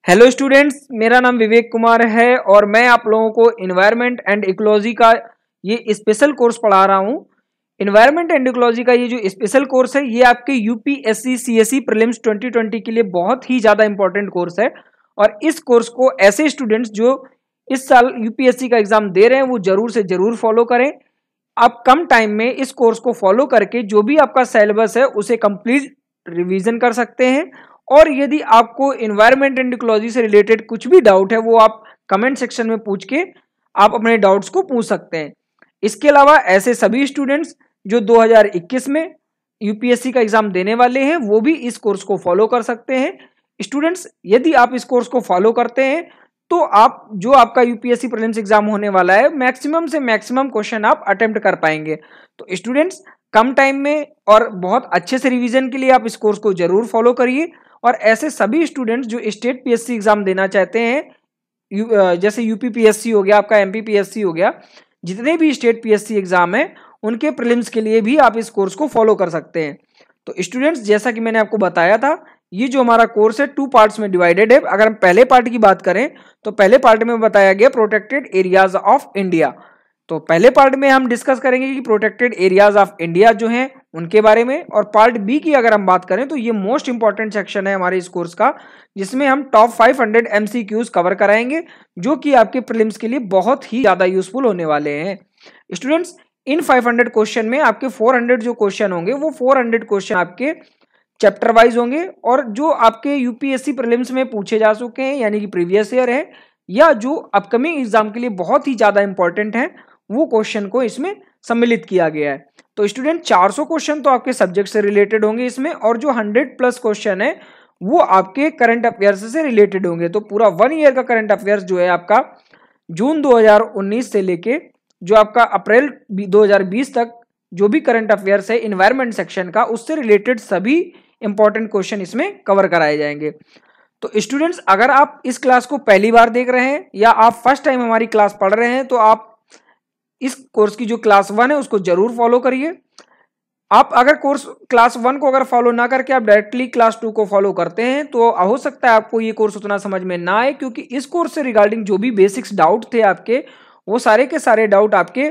Hello students, मेरा नाम विवेक कुमार है और मैं आप लोगों को इन्वायरमेंट एंड इकोलॉजी का ये स्पेशल कोर्स पढ़ा रहा हूँ। इन्वायरमेंट एंड इकोलॉजी का ये जो स्पेशल कोर्स है ये आपके यूपीएससी सीएसई प्रीलिम्स 2020 के लिए बहुत ही ज़्यादा इंपॉर्टेंट कोर्स है। और इस कोर्स को ऐसे स्टूडेंट्स जो इस साल यूपीएससी का एग्जाम दे रहे हैं वो जरूर से जरूर फॉलो करें। आप कम टाइम में इस कोर्स को फॉलो करके जो भी आपका सिलेबस है उसे कंप्लीट रिवीजन कर सकते हैं। और यदि आपको इन्वायरमेंट एंड इकोलॉजी से रिलेटेड कुछ भी डाउट है वो आप कमेंट सेक्शन में पूछ के आप अपने डाउट्स को पूछ सकते हैं। इसके अलावा ऐसे सभी स्टूडेंट्स जो 2021 में यूपीएससी का एग्जाम देने वाले हैं वो भी इस कोर्स को फॉलो कर सकते हैं। स्टूडेंट्स, यदि आप इस कोर्स को फॉलो करते हैं तो आप जो आपका यूपीएससी प्रीलिम्स एग्जाम होने वाला है मैक्सिमम से मैक्सिमम क्वेश्चन आप अटेम्प्ट कर पाएंगे। तो स्टूडेंट्स, कम टाइम में और बहुत अच्छे से रिवीजन के लिए आप इस कोर्स को जरूर फॉलो करिए। और ऐसे सभी स्टूडेंट्स जो स्टेट पीएससी एग्जाम देना चाहते हैं, जैसे यूपी पीएससी हो गया, आपका एमपी पीएससी हो गया, जितने भी स्टेट पीएससी एग्जाम है उनके प्रीलिम्स के लिए भी आप इस कोर्स को फॉलो कर सकते हैं। तो स्टूडेंट्स, जैसा कि मैंने आपको बताया था, ये जो हमारा कोर्स है 2 पार्ट्स में डिवाइडेड है। अगर हम पहले पार्ट की बात करें तो पहले पार्ट में बताया गया प्रोटेक्टेड एरियाज ऑफ इंडिया। तो पहले पार्ट में हम डिस्कस करेंगे कि प्रोटेक्टेड एरियाज ऑफ इंडिया जो हैं उनके बारे में। और पार्ट बी की अगर हम बात करें तो ये मोस्ट इंपॉर्टेंट सेक्शन है हमारे इस कोर्स का, जिसमें हम टॉप 500 एमसीक्यूज कवर कराएंगे जो कि आपके प्रीलिम्स के लिए बहुत ही ज्यादा यूजफुल होने वाले हैं। स्टूडेंट्स, इन 500 क्वेश्चन में आपके 400 जो क्वेश्चन होंगे वो 400 क्वेश्चन आपके चैप्टर वाइज होंगे और जो आपके यूपीएससी प्रीलिम्स में पूछे जा चुके हैं यानी कि प्रीवियस ईयर है या जो अपकमिंग एग्जाम के लिए बहुत ही ज्यादा इंपॉर्टेंट है वो क्वेश्चन को इसमें सम्मिलित किया गया है। तो स्टूडेंट, 400 क्वेश्चन तो आपके सब्जेक्ट से रिलेटेड होंगे इसमें, और जो 100+ क्वेश्चन है वो आपके करंट अफेयर्स से रिलेटेड होंगे। तो पूरा 1 ईयर का करंट अफेयर्स जो है आपका जून 2019 से लेके जो आपका अप्रैल 2020 तक जो भी करंट अफेयर्स है इन्वायरमेंट सेक्शन का, उससे रिलेटेड सभी इंपॉर्टेंट क्वेश्चन इसमें कवर कराए जाएंगे। तो स्टूडेंट्स, अगर आप इस क्लास को पहली बार देख रहे हैं या आप फर्स्ट टाइम हमारी क्लास पढ़ रहे हैं तो आप इस कोर्स की जो क्लास 1 है उसको जरूर फॉलो करिए। आप अगर कोर्स क्लास 1 को अगर फॉलो ना करके आप डायरेक्टली क्लास 2 को फॉलो करते हैं तो हो सकता है आपको ये कोर्स उतना समझ में ना आए, क्योंकि इस कोर्स से रिगार्डिंग जो भी बेसिक्स डाउट थे आपके वो सारे के सारे डाउट आपके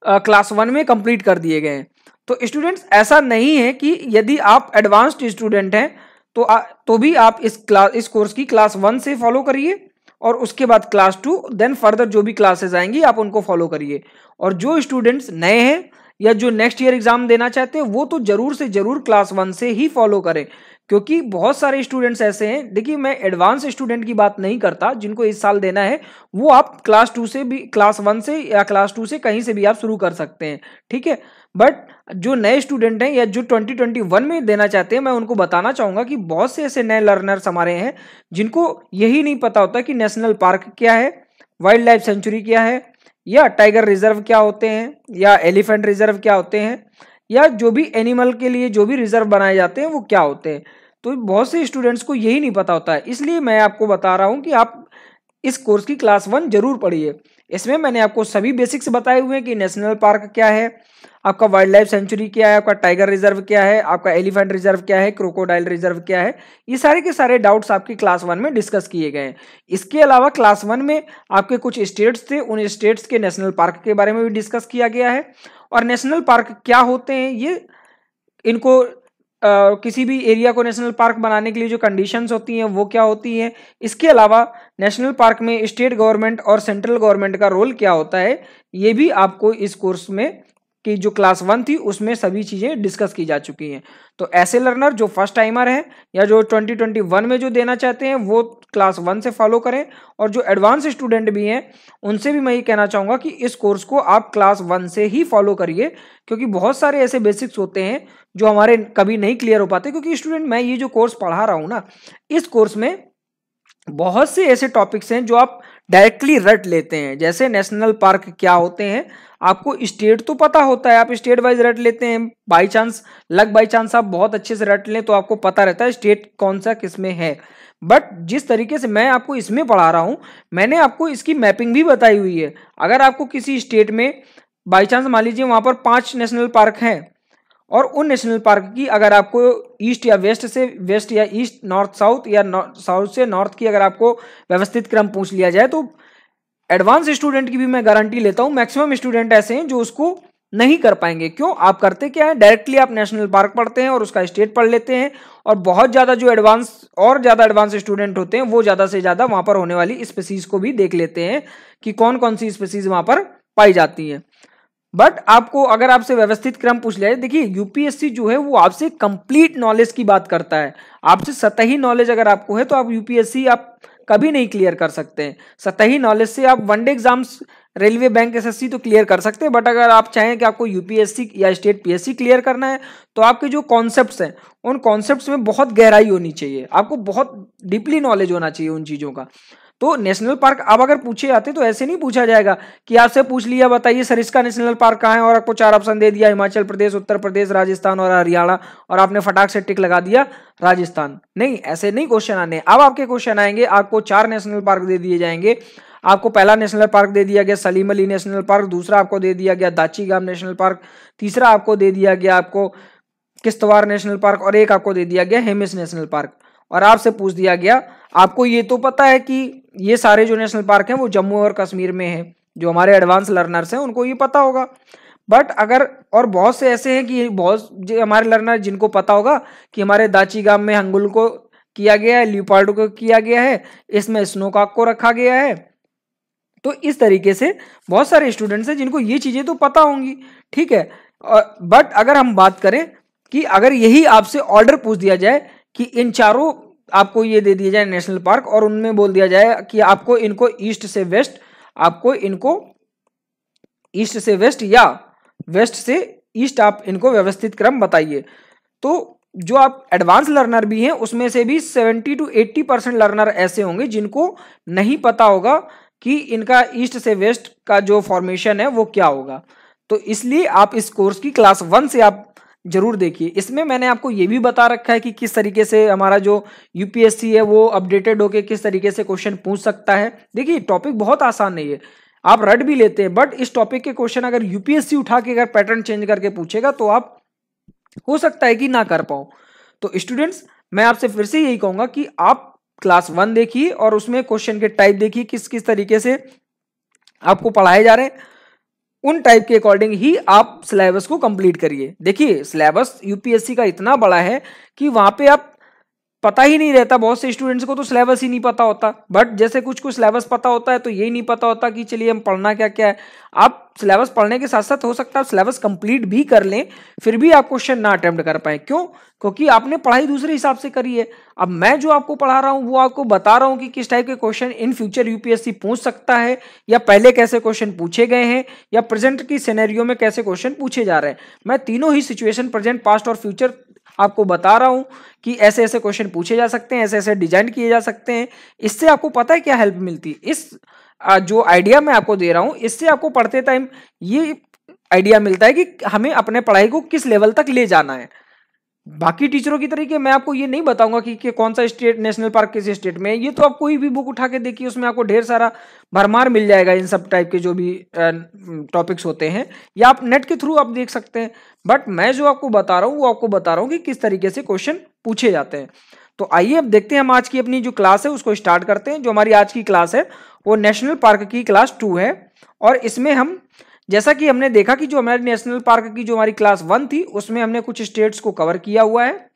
क्लास 1 में कंप्लीट कर दिए गए हैं। तो स्टूडेंट्स, ऐसा नहीं है कि यदि आप एडवांस्ड स्टूडेंट हैं तो भी आप इस कोर्स की क्लास 1 से फॉलो करिए और उसके बाद क्लास 2, देन फर्दर जो भी क्लासेस आएंगी आप उनको फॉलो करिए। और जो स्टूडेंट्स नए हैं या जो नेक्स्ट ईयर एग्जाम देना चाहते हैं वो तो जरूर से जरूर क्लास 1 से ही फॉलो करें, क्योंकि बहुत सारे स्टूडेंट्स ऐसे हैं। देखिए, मैं एडवांस स्टूडेंट की बात नहीं करता, जिनको इस साल देना है वो आप क्लास 2 से भी, क्लास 1 से या क्लास 2 से कहीं से भी आप शुरू कर सकते हैं, ठीक है। बट जो नए स्टूडेंट हैं या जो 2021 में देना चाहते हैं, मैं उनको बताना चाहूंगा कि बहुत से ऐसे नए लर्नर्स हमारे हैं जिनको यही नहीं पता होता कि नेशनल पार्क क्या है, वाइल्ड लाइफ सेंचुरी क्या है, या टाइगर रिजर्व क्या होते हैं, या एलिफेंट रिजर्व क्या होते हैं, या जो भी एनिमल के लिए जो भी रिजर्व बनाए जाते हैं वो क्या होते हैं। तो बहुत से स्टूडेंट्स को यही नहीं पता होता है, इसलिए मैं आपको बता रहा हूं कि आप इस कोर्स की क्लास 1 जरूर पढ़िए। इसमें मैंने आपको सभी बेसिक्स बताए हुए हैं कि नेशनल पार्क क्या है, आपका वाइल्ड लाइफ सेंचुरी क्या है, आपका टाइगर रिजर्व क्या है, आपका एलिफेंट रिजर्व क्या है, क्रोकोडाइल रिजर्व क्या है। ये सारे के सारे डाउट्स आपकी क्लास 1 में डिस्कस किए गए हैं। इसके अलावा क्लास 1 में आपके कुछ स्टेट्स थे, उन स्टेट्स के नेशनल पार्क के बारे में भी डिस्कस किया गया है। और नेशनल पार्क क्या होते हैं, ये इनको किसी भी एरिया को नेशनल पार्क बनाने के लिए जो कंडीशंस होती हैं वो क्या होती हैं। इसके अलावा नेशनल पार्क में स्टेट गवर्नमेंट और सेंट्रल गवर्नमेंट का रोल क्या होता है, ये भी आपको इस कोर्स में की जो क्लास 1 थी उसमें सभी चीजें डिस्कस की जा चुकी हैं। तो ऐसे लर्नर जो फर्स्ट टाइमर हैं या जो 2021 में जो देना चाहते हैं वो क्लास 1 से फॉलो करें, और जो एडवांस स्टूडेंट भी हैं उनसे भी मैं ये कहना चाहूंगा कि इस कोर्स को आप क्लास 1 से ही फॉलो करिए, क्योंकि बहुत सारे ऐसे बेसिक्स होते हैं जो हमारे कभी नहीं क्लियर हो पाते। क्योंकि स्टूडेंट, मैं ये जो कोर्स पढ़ा रहा हूँ ना, इस कोर्स में बहुत से ऐसे टॉपिक्स हैं जो आप डायरेक्टली रट लेते हैं। जैसे नेशनल पार्क क्या होते हैं, आपको स्टेट तो पता होता है, आप स्टेट वाइज रट लेते हैं, बाई चांस बाई चांस आप बहुत अच्छे से रट लें तो आपको पता रहता है स्टेट कौन सा किसमें है। बट जिस तरीके से मैं आपको इसमें पढ़ा रहा हूं, मैंने आपको इसकी मैपिंग भी बताई हुई है। अगर आपको किसी स्टेट में बाई चांस मान लीजिए वहां पर 5 नेशनल पार्क हैं और उन नेशनल पार्क की अगर आपको ईस्ट या वेस्ट से वेस्ट या ईस्ट नॉर्थ साउथ या साउथ से नॉर्थ की अगर आपको व्यवस्थित क्रम पूछ लिया जाए तो एडवांस स्टूडेंट की भी मैं गारंटी लेता हूं मैक्सिमम स्टूडेंट ऐसे हैं जो उसको नहीं कर पाएंगे। क्यों? आप करते क्या है, डायरेक्टली आप नेशनल पार्क पढ़ते हैं और उसका स्टेट पढ़ लेते हैं, और बहुत ज़्यादा जो एडवांस स्टूडेंट होते हैं वो ज़्यादा से ज़्यादा वहाँ पर होने वाली स्पीसीज को भी देख लेते हैं कि कौन कौन सी स्पीसीज वहाँ पर पाई जाती हैं। बट आपको अगर आपसे व्यवस्थित क्रम पूछ लिया जाए, देखिए यूपीएससी जो है वो आपसे कंप्लीट नॉलेज की बात करता है। आपसे सतही नॉलेज अगर आपको है तो आप यूपीएससी आप कभी नहीं क्लियर कर सकते हैं। सतही नॉलेज से आप one day exams railway bank SSC तो क्लियर कर सकते हैं, बट अगर आप चाहें कि आपको यूपीएससी या स्टेट पीएससी क्लियर करना है तो आपके जो कॉन्सेप्ट्स हैं उन कॉन्सेप्ट्स में बहुत गहराई होनी चाहिए, आपको बहुत डीपली नॉलेज होना चाहिए उन चीज़ों का। तो नेशनल पार्क अब अगर पूछे जाते तो ऐसे नहीं पूछा जाएगा कि आपसे पूछ लिया बताइए सरिस्का नेशनल पार्क कहाँ है और आपको 4 ऑप्शन दे दिया, हिमाचल प्रदेश, उत्तर प्रदेश, राजस्थान और हरियाणा, और आपने फटाक से टिक लगा दिया राजस्थान। नहीं, ऐसे नहीं क्वेश्चन आने। अब आपके क्वेश्चन आएंगे, आपको 4 नेशनल पार्क दे दिए जाएंगे। आपको पहला नेशनल पार्क दे दिया गया सलीम अली नेशनल पार्क, दूसरा आपको दे दिया गया दाची गाम नेशनल पार्क, तीसरा आपको दे दिया गया आपको किश्तवाड़ नेशनल पार्क, और एक आपको दे दिया गया हेमिस नेशनल पार्क। और आपसे पूछ दिया गया आपको ये तो पता है कि ये सारे जो नेशनल पार्क हैं वो जम्मू और कश्मीर में है, जो हमारे एडवांस लर्नर्स हैं उनको ये पता होगा। बट अगर और बहुत से ऐसे हैं कि बहुत जो हमारे लर्नर जिनको पता होगा कि हमारे दाची गाम में हंगुल को किया गया है, लियोपार्डो को किया गया है, इसमें स्नोकॉक को रखा गया है। तो इस तरीके से बहुत सारे स्टूडेंट्स हैं जिनको ये चीज़ें तो पता होंगी, ठीक है। बट अगर हम बात करें कि अगर यही आपसे ऑर्डर पूछ दिया जाए कि इन चारों आपको ये दे दिया जाए नेशनल पार्क और उनमें बोल दिया जाए कि आपको इनको ईस्ट से वेस्ट, आपको इनको ईस्ट से वेस्ट या वेस्ट से ईस्ट आप इनको व्यवस्थित क्रम बताइए, तो जो आप एडवांस लर्नर भी हैं उसमें से भी 70 to 80% लर्नर ऐसे होंगे जिनको नहीं पता होगा कि इनका ईस्ट से वेस्ट का जो फॉर्मेशन है वो क्या होगा। तो इसलिए आप इस कोर्स की क्लास 1 से आप जरूर देखिए। इसमें मैंने आपको ये भी बता रखा है कि किस तरीके से हमारा जो यूपीएससी है वो अपडेटेड होकर किस तरीके से क्वेश्चन पूछ सकता है। देखिए टॉपिक बहुत आसान नहीं है, आप रट भी लेते हैं, बट इस टॉपिक के क्वेश्चन अगर यूपीएससी उठा के अगर पैटर्न चेंज करके पूछेगा तो आप हो सकता है कि ना कर पाओ। तो स्टूडेंट्स मैं आपसे फिर से यही कहूंगा कि आप क्लास 1 देखिए और उसमें क्वेश्चन के टाइप देखिए किस किस तरीके से आपको पढ़ाए जा रहे हैं, उन टाइप के अकॉर्डिंग ही आप सिलेबस को कंप्लीट करिए। देखिए सिलेबस यूपीएससी का इतना बड़ा है कि वहां पे आप पता ही नहीं रहता, बहुत से स्टूडेंट्स को तो सिलेबस ही नहीं पता होता, बट जैसे कुछ कुछ सिलेबस पता होता है तो यही नहीं पता होता कि चलिए हम पढ़ना क्या क्या है। आप सिलेबस पढ़ने के साथ साथ हो सकता है सिलेबस कंप्लीट भी कर लें फिर भी आप क्वेश्चन ना अटेम्प्ट कर पाए। क्यों? क्योंकि आपने पढ़ाई दूसरे हिसाब से करी है। अब मैं जो आपको पढ़ा रहा हूं वो आपको बता रहा हूं कि किस टाइप के क्वेश्चन इन फ्यूचर यूपीएससी पूछ सकता है, या पहले कैसे क्वेश्चन पूछे गए हैं, या प्रेजेंट की सिनेरियो में कैसे क्वेश्चन पूछे जा रहे हैं। मैं तीनों ही सिचुएशन प्रेजेंट, पास्ट और फ्यूचर आपको बता रहा हूं कि ऐसे ऐसे क्वेश्चन पूछे जा सकते हैं, ऐसे ऐसे डिजाइन किए जा सकते हैं। इससे आपको पता है क्या हेल्प मिलती है? इस जो आइडिया मैं आपको दे रहा हूं इससे आपको पढ़ते टाइम ये आइडिया मिलता है कि हमें अपने पढ़ाई को किस लेवल तक ले जाना है। बाकी टीचरों की तरीके मैं आपको ये नहीं बताऊंगा कि कौन सा स्टेट नेशनल पार्क किस स्टेट में है। ये तो आप कोई भी बुक उठा के देखिए उसमें आपको ढेर सारा भरमार मिल जाएगा इन सब टाइप के जो भी टॉपिक्स होते हैं, या आप नेट के थ्रू आप देख सकते हैं। बट मैं जो आपको बता रहा हूँ वो आपको बता रहा हूँ कि किस तरीके से क्वेश्चन पूछे जाते हैं। तो आइए अब देखते हैं, हम आज की अपनी जो क्लास है उसको स्टार्ट करते हैं। जो हमारी आज की क्लास है वो नेशनल पार्क की क्लास 2 है, और इसमें हम जैसा कि हमने देखा कि जो हमारी नेशनल पार्क की जो हमारी क्लास 1 थी उसमें हमने कुछ स्टेट्स को कवर किया हुआ है,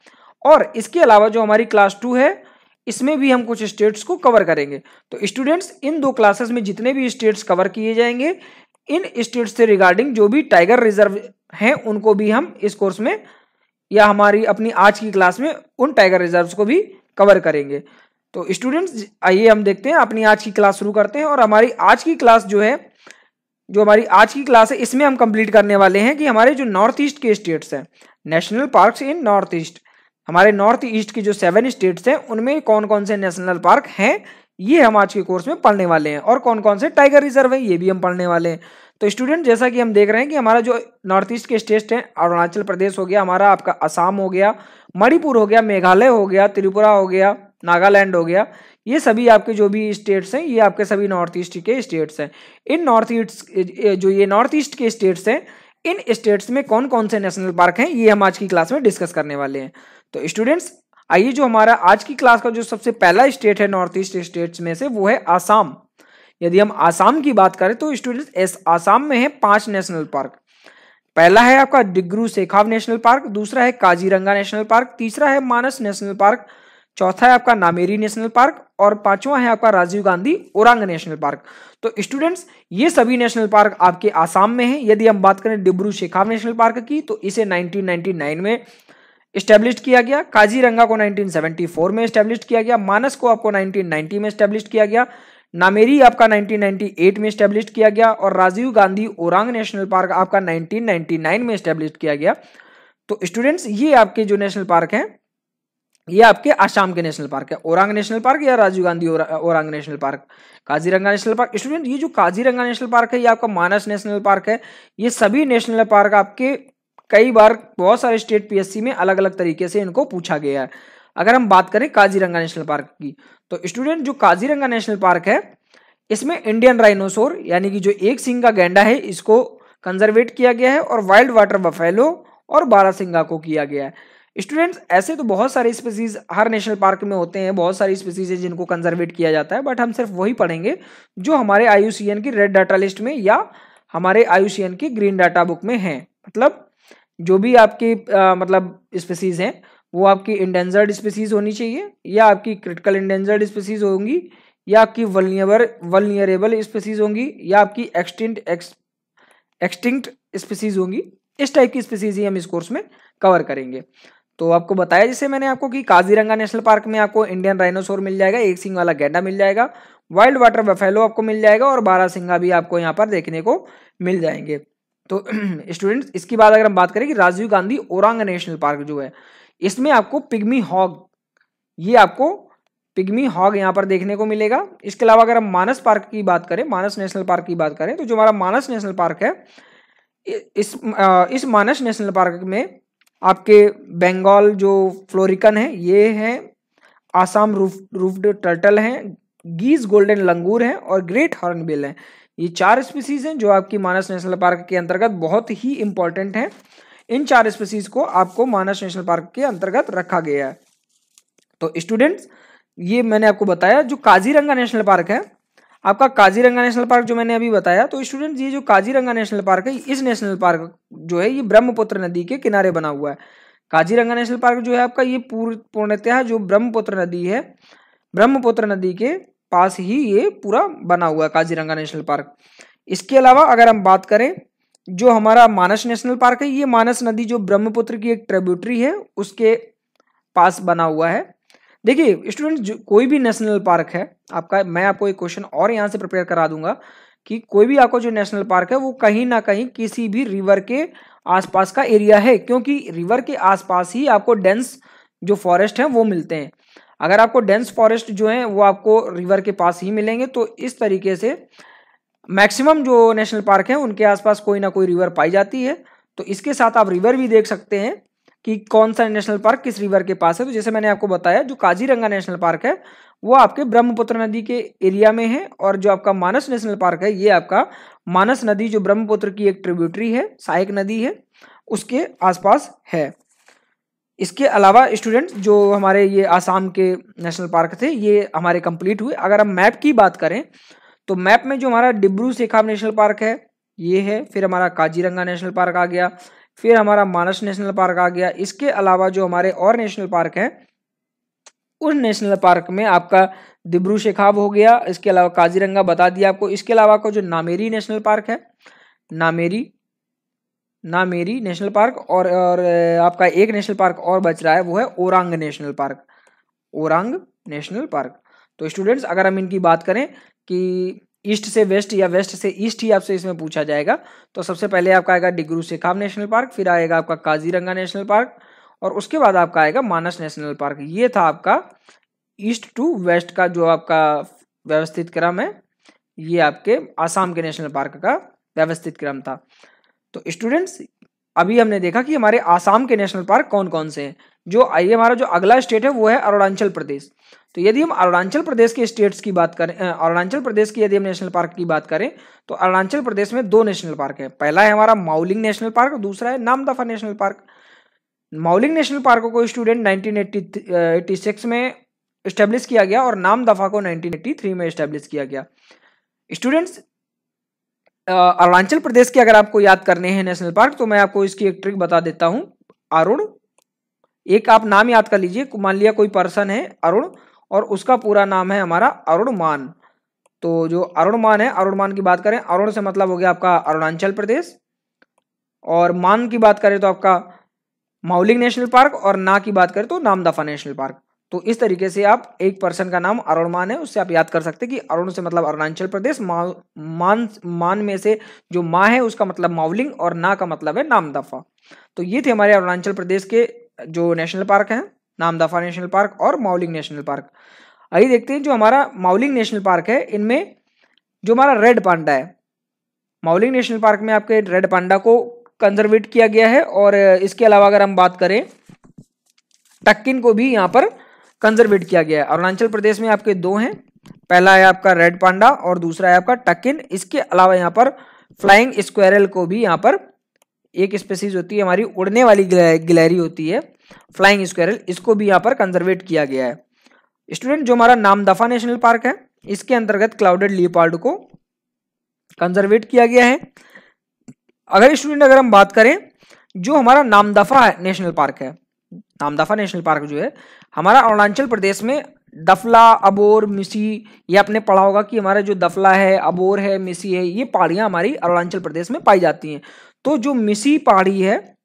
और इसके अलावा जो हमारी क्लास 2 है इसमें भी हम कुछ स्टेट्स को कवर करेंगे। तो स्टूडेंट्स इन 2 क्लासेस में जितने भी स्टेट्स कवर किए जाएंगे, इन स्टेट्स से रिगार्डिंग जो भी टाइगर रिजर्व हैं उनको भी हम इस कोर्स में या हमारी अपनी आज की क्लास में उन टाइगर रिजर्व्स को भी कवर करेंगे। तो स्टूडेंट्स आइए हम देखते हैं, अपनी आज की क्लास शुरू करते हैं। और हमारी आज की क्लास जो है, जो हमारी आज की क्लास है इसमें हम कंप्लीट करने वाले हैं कि हमारे जो नॉर्थ ईस्ट के स्टेट्स हैं, नेशनल पार्क्स इन नॉर्थ ईस्ट, हमारे नॉर्थ ईस्ट की जो 7 स्टेट्स हैं उनमें कौन कौन से नेशनल पार्क हैं ये हम आज के कोर्स में पढ़ने वाले हैं, और कौन कौन से टाइगर रिजर्व हैं ये भी हम पढ़ने वाले हैं। तो स्टूडेंट जैसा कि हम देख रहे हैं कि हमारा जो नॉर्थ ईस्ट के स्टेट्स हैं, अरुणाचल प्रदेश हो गया हमारा, आपका असम हो गया, मणिपुर हो गया, मेघालय हो गया, त्रिपुरा हो गया, नागालैंड हो गया, ये सभी आपके जो भी स्टेट्स हैं ये आपके सभी नॉर्थ ईस्ट के स्टेट्स हैं। इन नॉर्थ ईस्ट जो ये नॉर्थ ईस्ट के स्टेट्स हैं इन स्टेट्स में कौन कौन से नेशनल पार्क हैं ये हम आज की क्लास में डिस्कस करने वाले हैं। तो स्टूडेंट्स आइए, जो हमारा आज की क्लास का जो सबसे पहला स्टेट है नॉर्थ ईस्ट स्टेट्स में से, वो है आसाम। यदि हम आसाम की बात करें तो स्टूडेंट्स आसाम में है 5 नेशनल पार्क। पहला है आपका डिब्रू सेखाव नेशनल पार्क, दूसरा है काजीरंगा नेशनल पार्क, तीसरा है मानस नेशनल पार्क, चौथा है आपका नामेरी नेशनल पार्क और पांचवा है आपका राजीव गांधी ओरांग नेशनल पार्क। तो स्टूडेंट्स ये सभी नेशनल पार्क आपके आसाम में हैं। यदि हम बात करें डिब्रू सेखाव नेशनल पार्क की तो इसे 1999 में इस्टेब्लिश किया गया, काजीरंगा को 1974 में इस्टेब्लिश किया गया, मानस को आपको 1990 में इस्टेब्लिश किया गया, नामेरी आपका 1998 में इस्टेब्लिश किया गया और राजीव गांधी ओरांग नेशनल पार्क आपका 1999 में इस्टेब्लिश किया गया। तो स्टूडेंट्स ये आपके जो नेशनल पार्क हैं ये आपके आसाम के नेशनल पार्क है, ओरांग नेशनल पार्क या Rajiv Gandhi Orang national park, Kaziranga national park. Student ये जो काजीरंगा नेशनल पार्क है ये आपका मानस नेशनल पार्क है। ये सभी नेशनल पार्क आपके कई बार बहुत सारे स्टेट पीएससी में अलग अलग तरीके से इनको पूछा गया है। अगर हम बात करें काजीरंगा नेशनल पार्क की तो स्टूडेंट जो काजीरंगा नेशनल पार्क है इसमें इंडियन राइनोसोर यानी कि जो एक सींग का गैंडा है इसको कंजर्वेट किया गया है और वाइल्ड वाटर बफेलो और बारहसिंगा को किया गया है। स्टूडेंट्स ऐसे तो बहुत सारे स्पीसीज हर नेशनल पार्क में होते हैं, बहुत सारी स्पीसीज है जिनको कंजर्वेट किया जाता है, बट हम सिर्फ वही पढ़ेंगे जो हमारे IUCN की रेड डाटा लिस्ट में या हमारे IUCN की ग्रीन डाटा बुक में है। मतलब जो भी आपकी मतलब स्पीसीज हैं वो आपकी इंडेंजर्ड स्पीसीज होनी चाहिए या आपकी क्रिटिकल इंडेंजर्ड स्पीसीज होंगी या आपकी वल्नियरेबल स्पीसीज होंगी या आपकी एक्सटिंक्ट स्पीसीज होंगी। इस टाइप की स्पीसीज ही हम इस कोर्स में कवर करेंगे। तो आपको बताया जैसे मैंने आपको कि काजीरंगा नेशनल पार्क में आपको इंडियन राइनोसोर मिल जाएगा, एक सींग वाला गैंडा मिल जाएगा, वाइल्ड वाटर बफेलो आपको मिल जाएगा और बारहसिंगा भी आपको यहाँ पर देखने को मिल जाएंगे। तो स्टूडेंट्स इसकी बात अगर हम बात करें कि राजीव गांधी ओरांग नेशनल पार्क जो है इसमें आपको पिग्मी हॉग, ये आपको पिग्मी हॉग यहाँ पर देखने को मिलेगा। इसके अलावा अगर हम मानस पार्क की बात करें, मानस नेशनल पार्क की बात करें तो जो हमारा मानस नेशनल पार्क है इस मानस नेशनल पार्क में आपके बंगाल जो फ्लोरिकन है ये है, आसाम रूफ्ड टर्टल हैं, गीज गोल्डन लंगूर हैं और ग्रेट हॉर्नबिल हैं। ये 4 स्पीसीज हैं जो आपकी मानस नेशनल पार्क के अंतर्गत बहुत ही इंपॉर्टेंट हैं। इन 4 स्पीसीज को आपको मानस नेशनल पार्क के अंतर्गत रखा गया है। तो स्टूडेंट्स ये मैंने आपको बताया। जो काजीरंगा नेशनल पार्क है आपका, काजीरंगा नेशनल पार्क जो मैंने अभी बताया, तो स्टूडेंट्स ये जो काजीरंगा नेशनल पार्क है इस नेशनल पार्क जो है ये ब्रह्मपुत्र नदी के किनारे बना हुआ है। काजीरंगा नेशनल पार्क जो है आपका ये पूर्णतः जो ब्रह्मपुत्र नदी है, ब्रह्मपुत्र नदी के पास ही ये पूरा बना हुआ है काजीरंगा नेशनल पार्क। इसके अलावा अगर हम बात करें जो हमारा मानस नेशनल पार्क है, ये मानस नदी जो ब्रह्मपुत्र की एक ट्रिब्यूटरी है उसके पास बना हुआ है। देखिए स्टूडेंट कोई भी नेशनल पार्क है आपका, मैं आपको एक क्वेश्चन और यहाँ से प्रिपेयर करा दूंगा कि कोई भी आपको जो नेशनल पार्क है वो कहीं ना कहीं किसी भी रिवर के आसपास का एरिया है, क्योंकि रिवर के आसपास ही आपको डेंस जो फॉरेस्ट है वो मिलते हैं। अगर आपको डेंस फॉरेस्ट जो है वो आपको रिवर के पास ही मिलेंगे, तो इस तरीके से मैक्सिमम जो नेशनल पार्क है उनके आसपास कोई ना कोई रिवर पाई जाती है। तो इसके साथ आप रिवर भी देख सकते हैं कि कौन सा नेशनल पार्क किस रिवर के पास है। तो जैसे मैंने आपको बताया जो काजीरंगा नेशनल पार्क है वो आपके ब्रह्मपुत्र नदी के एरिया में है और जो आपका मानस नेशनल पार्क है ये आपका मानस नदी जो ब्रह्मपुत्र की एक ट्रिब्यूटरी है, सहायक नदी है, उसके आसपास है। इसके अलावा स्टूडेंट्स जो हमारे ये आसाम के नेशनल पार्क थे ये हमारे कंप्लीट हुए। अगर हम मैप की बात करें तो मैप में जो हमारा डिब्रू सेखाव नेशनल पार्क है ये है, फिर हमारा काजीरंगा नेशनल पार्क आ गया, फिर हमारा मानस नेशनल पार्क आ गया। इसके अलावा जो हमारे और नेशनल पार्क हैं उस नेशनल पार्क में आपका डिब्रू सेखाव हो गया, इसके अलावा काजीरंगा बता दिया आपको। इसके अलावा को जो नामेरी नेशनल पार्क है, नामेरी नेशनल पार्क और आपका एक नेशनल पार्क और बच रहा है वो है Orang national park, Orang national park. तो स्टूडेंट्स अगर हम इनकी बात करें कि ईस्ट से वेस्ट या वेस्ट से ईस्ट ही आपसे इसमें पूछा जाएगा तो सबसे पहले आपका आएगा डिब्रू सेखाव नेशनल पार्क, फिर आएगा आपका काजीरंगा नेशनल पार्क और उसके बाद आपका आएगा मानस नेशनल पार्क। ये था आपका ईस्ट टू वेस्ट का जो आपका व्यवस्थित क्रम है, ये आपके आसाम के नेशनल पार्क का व्यवस्थित क्रम था। तो स्टूडेंट्स अभी हमने देखा कि हमारे आसाम के नेशनल पार्क कौन कौन से हैं। जो आइए हमारा जो अगला स्टेट है वो है अरुणाचल प्रदेश। तो यदि हम अरुणाचल प्रदेश के स्टेट्स की बात करें, अरुणाचल प्रदेश की यदि हम नेशनल पार्क की बात करें तो अरुणाचल प्रदेश में 2 नेशनल पार्क है। पहला है हमारा माउलिंग नेशनल पार्क, दूसरा है Namdapha national park. Mouling national park को स्टूडेंट 1986 में इस्टेब्लिश किया गया और नामदफा को 1983 में इस्टेब्लिश किया गया। स्टूडेंट्स, अरुणाचल प्रदेश के अगर आपको याद करने हैं नेशनल पार्क तो मैं आपको इसकी एक ट्रिक बता देता हूं। अरुण, एक आप नाम याद कर लीजिए, मान लिया कोई पर्सन है अरुण और उसका पूरा नाम है हमारा अरुणमान। तो जो अरुणमान है, अरुणमान की बात करें, अरुण से मतलब हो गया आपका अरुणाचल प्रदेश, और मान की बात करें तो आपका माउलिंग नेशनल पार्क, और ना की बात करें तो नामदफा नेशनल पार्क। तो इस तरीके से आप एक पर्सन का नाम अरुणमान है उससे आप याद कर सकते हैं कि अरुण से मतलब अरुणाचल प्रदेश, मान में से जो माँ है उसका मतलब माउलिंग और ना का मतलब है नामदफा। तो ये थे हमारे अरुणाचल प्रदेश के जो नेशनल पार्क हैं, नामदफा नेशनल पार्क और माउलिंग नेशनल पार्क। आइए देखते हैं जो हमारा माउलिंग नेशनल पार्क है, इनमें जो हमारा रेड पांडा है, माउलिंग नेशनल पार्क में आपके रेड पांडा को कंजर्वेट किया गया है। और इसके अलावा अगर हम बात करें टक्किन को भी यहाँ पर कंजर्वेट किया गया है। अरुणाचल प्रदेश में आपके 2 हैं, पहला है आपका रेड पांडा और दूसरा है आपका टक्किन। इसके अलावा यहाँ पर फ्लाइंग स्क्वेरल को भी, यहाँ पर एक स्पीसीज होती है हमारी उड़ने वाली गिलहरी होती है फ्लाइंग स्क्वेरल, इसको भी यहाँ पर कंजर्वेट किया गया है। स्टूडेंट, जो हमारा नामदफा नेशनल पार्क है इसके अंतर्गत क्लाउडेड लियोपार्ड को कंजर्वेट किया गया है। अगर हम बात करें जो हमारा नामदफा नेशनल पार्क है, नामदफा नेशनल पार्क जो है हमारा अरुणाचल प्रदेश में दफला, अबोर, मिसी, ये आपने पढ़ा होगा कि हमारा जो दफला है, अबोर है, मिसी है, ये पहाड़ियां हमारी अरुणाचल प्रदेश में पाई जाती हैं। तो जो मिसी पहाड़ी है,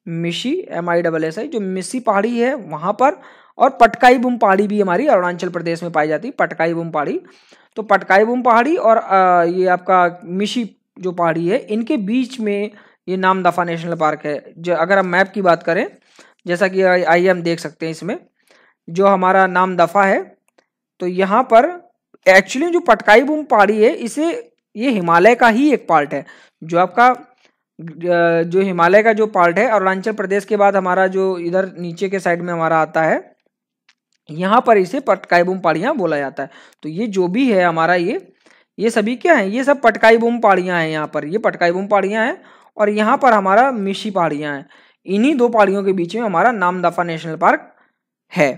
मिशी MISSI, जो मिसी पहाड़ी है वहां पर, और पटकाई बुम पहाड़ी भी हमारी अरुणाचल प्रदेश में पाई जाती है, पटकाई बुम पहाड़ी। तो पटकाई बुम पहाड़ी और ये आपका मिशी जो पहाड़ी है, इनके बीच में ये नामदफा नेशनल पार्क है। जो अगर हम मैप की बात करें, जैसा कि आइए हम देख सकते हैं इसमें जो हमारा नामदफा है, तो यहाँ पर एक्चुअली जो पटकाई बुम पहाड़ी है ये हिमालय का ही एक पार्ट है। जो आपका जो हिमालय का जो पार्ट है अरुणाचल प्रदेश के बाद हमारा जो इधर नीचे के साइड में हमारा आता है, यहाँ पर इसे पटकाई बुम पहाड़ियाँ बोला जाता है। तो ये जो भी है हमारा ये सभी क्या है, ये सब पटकाई बुम पहाड़ियाँ हैं। यहाँ पर ये पटकाई बुम पहाड़ियाँ हैं और यहाँ पर हमारा मिशी पहाड़ियाँ हैं। इन्हीं 2 पहाड़ियों के बीच में हमारा नामदफा नेशनल पार्क है।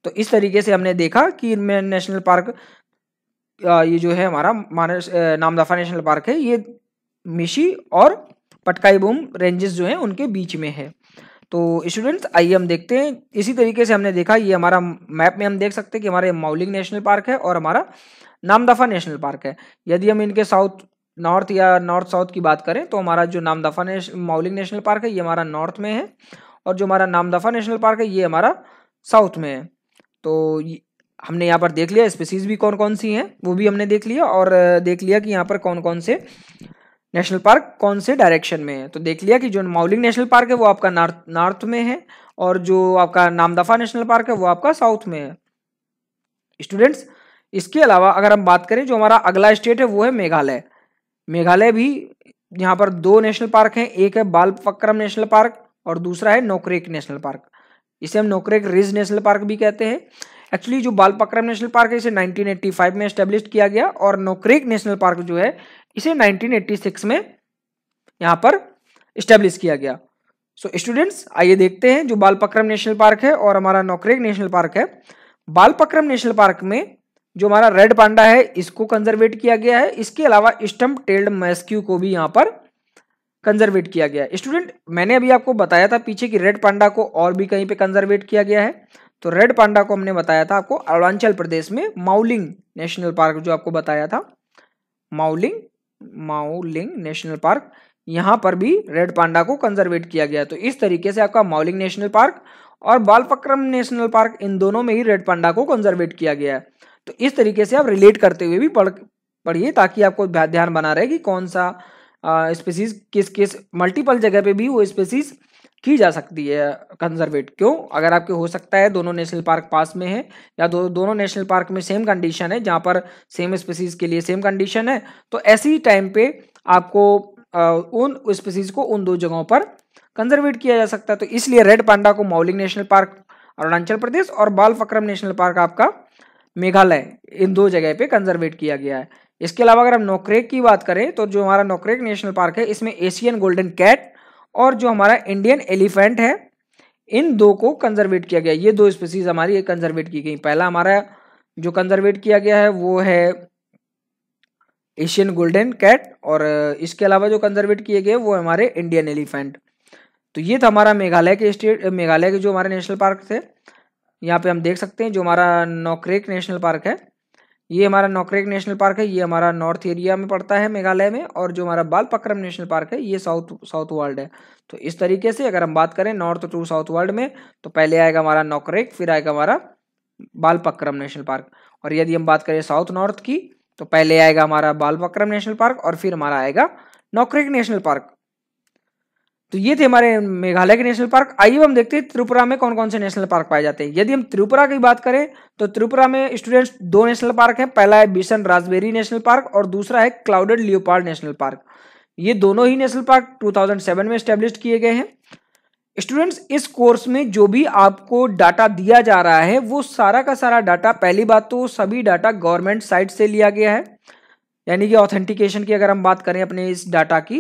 तो इस तरीके से हमने देखा कि इनमें नेशनल पार्क, ये जो है हमारा नामदफा नेशनल पार्क है, ये मिशी और पटकाई बुम रेंजेस जो हैं उनके बीच में है। तो स्टूडेंट्स, आइए हम देखते हैं। इसी तरीके से हमने देखा, ये हमारा मैप में हम देख सकते हैं कि हमारे माउलिंग नेशनल पार्क है और हमारा नामदफा नेशनल पार्क है। यदि हम इनके नॉर्थ या नॉर्थ साउथ की बात करें तो हमारा जो नामदफा माउलिंग नेशनल पार्क है ये हमारा नॉर्थ में है, और जो हमारा नामदफा नेशनल पार्क है ये हमारा साउथ में है। तो हमने यहाँ पर देख लिया स्पीसीज भी कौन कौन सी हैं, वो भी हमने देख लिया, और देख लिया कि यहाँ पर कौन कौन से नेशनल पार्क कौन से डायरेक्शन में है। तो देख लिया कि जो माउलिंग नेशनल पार्क है वो आपका नॉर्थ में है, और जो आपका नामदफा नेशनल पार्क है वो आपका साउथ में है। स्टूडेंट्स, इसके अलावा अगर हम बात करें जो हमारा अगला स्टेट है वो है मेघालय। मेघालय भी यहाँ पर 2 नेशनल पार्क हैं, एक है बालपक्रम नेशनल पार्क और दूसरा है नोकरेक नेशनल पार्क। इसे हम नोकरेक रिज नेशनल पार्क भी कहते हैं। एक्चुअली जो बालपक्रम नेशनल पार्क है इसे 1985 में एस्टेब्लिश किया गया, और नोकरेक नेशनल पार्क जो है इसे 1986 में यहाँ पर एस्टेब्लिश किया गया। सो स्टूडेंट्स, आइए देखते हैं जो बालपक्रम नेशनल पार्क है और हमारा नोकरेक नेशनल पार्क है। बालपक्रम नेशनल पार्क में जो हमारा रेड पांडा है इसको कंजर्वेट किया गया है। इसके अलावा स्टम्प टेल्ड मैस्क्यू को भी यहाँ पर कंजर्वेट किया गया है। स्टूडेंट, मैंने अभी आपको बताया था पीछे कि रेड पांडा को और भी कहीं पे कंजर्वेट किया गया है। तो रेड पांडा को हमने बताया था आपको अरुणाचल प्रदेश में माउलिंग नेशनल पार्क, जो आपको बताया था माउलिंग नेशनल पार्क, यहाँ पर भी रेड पांडा को कंजर्वेट किया गया। तो इस तरीके से आपका माउलिंग नेशनल पार्क और बालपक्रम नेशनल पार्क, इन दोनों में ही रेड पांडा को कंजर्वेट किया गया है। तो इस तरीके से आप रिलेट करते हुए भी पढ़िए, ताकि आपको ध्यान बना रहे कि कौन सा स्पीसीज किस मल्टीपल जगह पे भी वो स्पीसीज की जा सकती है कंजर्वेट। क्यों? अगर आपके हो सकता है दोनों नेशनल पार्क पास में है, या दोनों नेशनल पार्क में सेम कंडीशन है, जहाँ पर सेम स्पीसीज के लिए सेम कंडीशन है, तो ऐसी टाइम पे आपको उन स्पीसीज को उन 2 जगहों पर कंजर्वेट किया जा सकता है। तो इसलिए रेड पांडा को माउलिंग नेशनल पार्क अरुणाचल प्रदेश, और बालफक्रम नेशनल पार्क आपका मेघालय, इन 2 जगह पे कंजर्वेट किया गया है। इसके अलावा अगर हम नोक्रेक की बात करें तो जो हमारा नोक्रेक नेशनल पार्क है इसमें एशियन गोल्डन कैट और जो हमारा इंडियन एलिफेंट है, इन 2 को कंजर्वेट किया गया। ये 2 स्पीसीज हमारी कंजर्वेट की गई। पहला हमारा जो कंजर्वेट किया गया है वो है एशियन गोल्डन कैट, और इसके अलावा जो कंजर्वेट किए गए वो हमारे इंडियन एलिफेंट। तो ये था हमारा मेघालय के जो हमारे नेशनल पार्क थे। यहाँ पे हम देख सकते हैं जो हमारा नोक्रेक नेशनल पार्क है, ये हमारा नोक्रेक नेशनल पार्क है, ये हमारा नॉर्थ एरिया में पड़ता है मेघालय में, और जो हमारा बालफक्रम नेशनल पार्क है ये साउथ वर्ल्ड है। तो इस तरीके से अगर हम बात करें नॉर्थ टू साउथ वर्ल्ड में, तो पहले आएगा हमारा नोक्रेक, फिर आएगा हमारा बालफक्रम नेशनल पार्क। और यदि हम बात करें साउथ नॉर्थ की, तो पहले आएगा हमारा बालफक्रम नेशनल पार्क और फिर हमारा आएगा नोक्रेक नेशनल पार्क। तो ये थे हमारे मेघालय के नेशनल पार्क। आइए हम देखते हैं त्रिपुरा में कौन कौन से नेशनल पार्क पाए जाते हैं। यदि हम त्रिपुरा की बात करें तो त्रिपुरा में स्टूडेंट्स 2 नेशनल पार्क हैं। पहला है बिशन रास्पबेरी नेशनल पार्क और दूसरा है क्लाउडेड लियोपार्ड नेशनल पार्क। ये दोनों ही नेशनल पार्क 2007 में स्टैब्लिश किए गए हैं। स्टूडेंट्स, इस कोर्स में जो भी आपको डाटा दिया जा रहा है वो सारा का सारा डाटा, पहली बात तो सभी डाटा गवर्नमेंट साइट से लिया गया है, यानी कि ऑथेंटिकेशन की अगर हम बात करें अपने इस डाटा की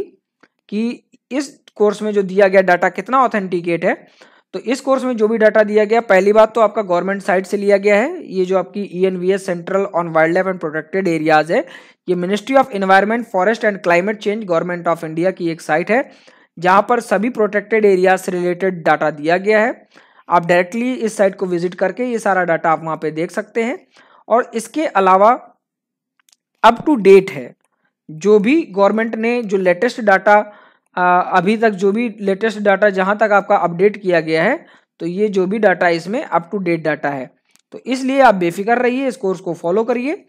कि इस कोर्स में जो दिया गया डाटा कितना ऑथेंटिकेट है, तो इस कोर्स में जो भी डाटा दिया गया पहली बात तो आपका गवर्नमेंट साइट से लिया गया है। ये जो आपकी ENVS central on wild life and protected areas है, ये ministry of environment, forest and climate change, government of India की एक साइट है जहां पर सभी प्रोटेक्टेड एरियाज से रिलेटेड डाटा दिया गया है। आप डायरेक्टली इस साइट को विजिट करके ये सारा डाटा आप वहां पे देख सकते हैं। और इसके अलावा अप टू डेट है जो भी गवर्नमेंट ने जो लेटेस्ट डाटा अभी तक, जो भी लेटेस्ट डाटा जहां तक आपका अपडेट किया गया है, तो ये जो भी डाटा इसमें अप टू डेट डाटा है। तो इसलिए आप बेफिक्र रहिए, इस कोर्स को फॉलो करिए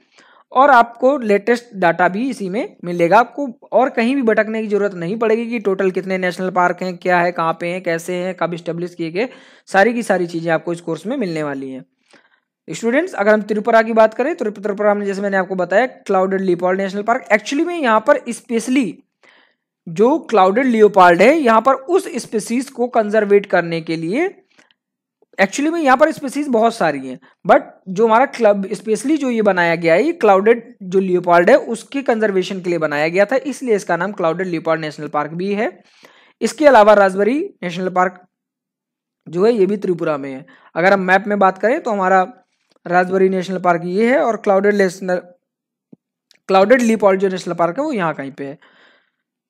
और आपको लेटेस्ट डाटा भी इसी में मिलेगा। आपको और कहीं भी भटकने की जरूरत नहीं पड़ेगी कि टोटल कितने नेशनल पार्क हैं, क्या है, कहाँ पे हैं, कैसे हैं, कब स्टेब्लिश किए गए, सारी की सारी चीज़ें आपको इस कोर्स में मिलने वाली हैं। स्टूडेंट्स, अगर हम त्रिपुरा की बात करें तो त्रिपुरा में जैसे मैंने आपको बताया clouded leopard national park, actually में यहाँ पर स्पेशली जो क्लाउडेड लियोपार्ड है यहाँ पर उस स्पीसीज को कंजर्वेट करने के लिए, एक्चुअली में यहाँ पर स्पीसीज बहुत सारी हैं, बट जो हमारा क्लब स्पेशली जो ये बनाया गया है, ये क्लाउडेड जो लियोपार्ड है उसके कंजर्वेशन के लिए बनाया गया था, इसलिए इसका नाम क्लाउडेड लियोपार्ड नेशनल पार्क भी है। इसके अलावा रास्पबेरी नेशनल पार्क जो है ये भी त्रिपुरा में है। अगर हम मैप में बात करें तो हमारा रास्पबेरी नेशनल पार्क ये है और क्लाउडेड लियोपार्ड जो नेशनल पार्क है वो यहाँ कहीं पे है।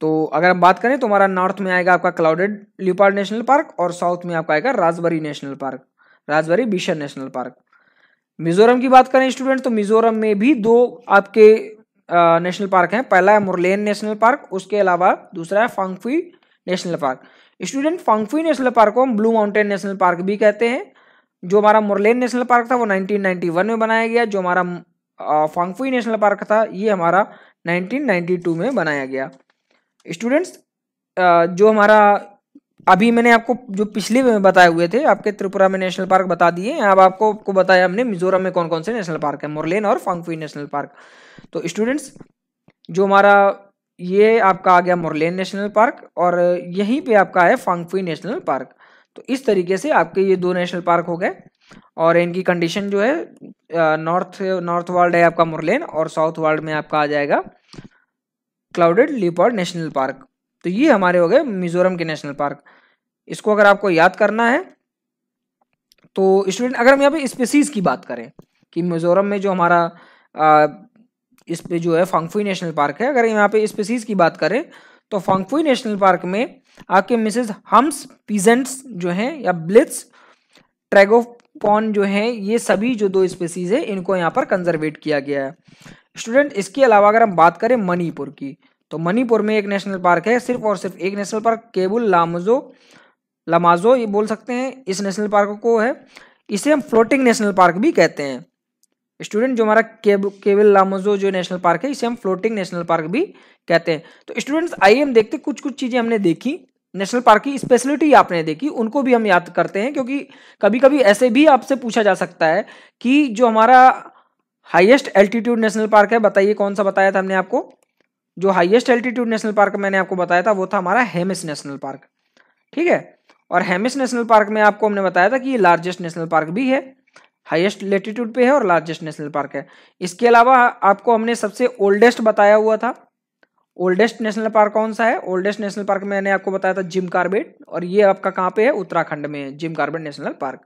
तो अगर हम बात करें तो हमारा नॉर्थ में आएगा आपका क्लाउडेड लियोपार्ड नेशनल पार्क और साउथ में आपका आएगा Raspberry national park, Raspberry Bishan national park. Mizoram की बात करें स्टूडेंट तो मिजोरम में भी 2 आपके नेशनल पार्क हैं। पहला है मुरलेन नेशनल पार्क, उसके अलावा दूसरा है Phawngpui national park. Student, Phawngpui national park को हम ब्लू माउंटेन नेशनल पार्क भी कहते हैं। जो हमारा मुरलेन नेशनल पार्क था वो 1991 में बनाया गया, जो हमारा फंगफुई नेशनल पार्क था ये हमारा 1992 में बनाया गया। स्टूडेंट्स, जो हमारा अभी मैंने आपको जो पिछले में बताए हुए थे, आपके त्रिपुरा में नेशनल पार्क बता दिए, अब आपको बताया हमने मिजोरम में कौन कौन से नेशनल पार्क है, मुरलेन और फंगफुई नेशनल पार्क। तो स्टूडेंट्स, जो हमारा ये आपका आ गया मुरलेन नेशनल पार्क और यहीं पे आपका है फंगफुई नेशनल पार्क। तो इस तरीके से आपके ये 2 नेशनल पार्क हो गए और इनकी कंडीशन जो है नॉर्थ वर्ल्ड है आपका मुरलेन और साउथ वर्ल्ड में आपका आ जाएगा क्लाउडेड लियोपार्ड नेशनल पार्क। तो ये हमारे हो गए मिजोरम के नेशनल पार्क। इसको अगर आपको याद करना है तो स्टूडेंट, अगर हम यहाँ पे स्पीसीज की बात करें कि मिजोरम में जो हमारा इस पे जो है फंगफुई नेशनल पार्क है, अगर यहाँ पे स्पीसीज की बात करें तो फंगफुई नेशनल पार्क में आपके मिसेस हम्स पीजेंट्स जो हैं या ब्लिट्स ट्रैगोपॉन जो हैं, ये सभी जो 2 स्पीसीज है इनको यहाँ पर कंजर्वेट किया गया है। स्टूडेंट, इसके अलावा अगर हम बात करें मणिपुर की, तो मणिपुर में एक नेशनल पार्क है, सिर्फ और सिर्फ एक नेशनल पार्क, केबुल लामाजो ये बोल सकते हैं इस नेशनल पार्क को है। इसे हम फ्लोटिंग नेशनल पार्क भी कहते हैं। स्टूडेंट, जो हमारा केबुल लामाजो जो नेशनल पार्क है इसे हम फ्लोटिंग नेशनल पार्क भी कहते हैं। तो स्टूडेंट्स, आइए हम देखते कुछ कुछ चीजें हमने देखी, नेशनल पार्क की स्पेशलिटी आपने देखी, उनको भी हम याद करते हैं, क्योंकि कभी कभी ऐसे भी आपसे पूछा जा सकता है कि जो हमारा हाईएस्ट एल्टीट्यूड नेशनल पार्क है, बताइए कौन सा बताया था हमने आपको। जो हाईएस्ट एल्टीट्यूड नेशनल पार्क मैंने आपको बताया था वो था हमारा हेमिस नेशनल पार्क, ठीक है। और हेमिस नेशनल पार्क में आपको हमने बताया था कि ये लार्जेस्ट नेशनल पार्क भी है, हाईएस्ट लेटीट्यूड पे है और लार्जेस्ट नेशनल पार्क है। इसके अलावा आपको हमने सबसे ओल्डेस्ट बताया हुआ था। ओल्डेस्ट नेशनल पार्क कौन सा है? ओल्डेस्ट नेशनल पार्क मैंने आपको बताया था जिम कॉर्बेट, और ये आपका कहाँ पे है? उत्तराखंड में है जिम कॉर्बेट नेशनल पार्क।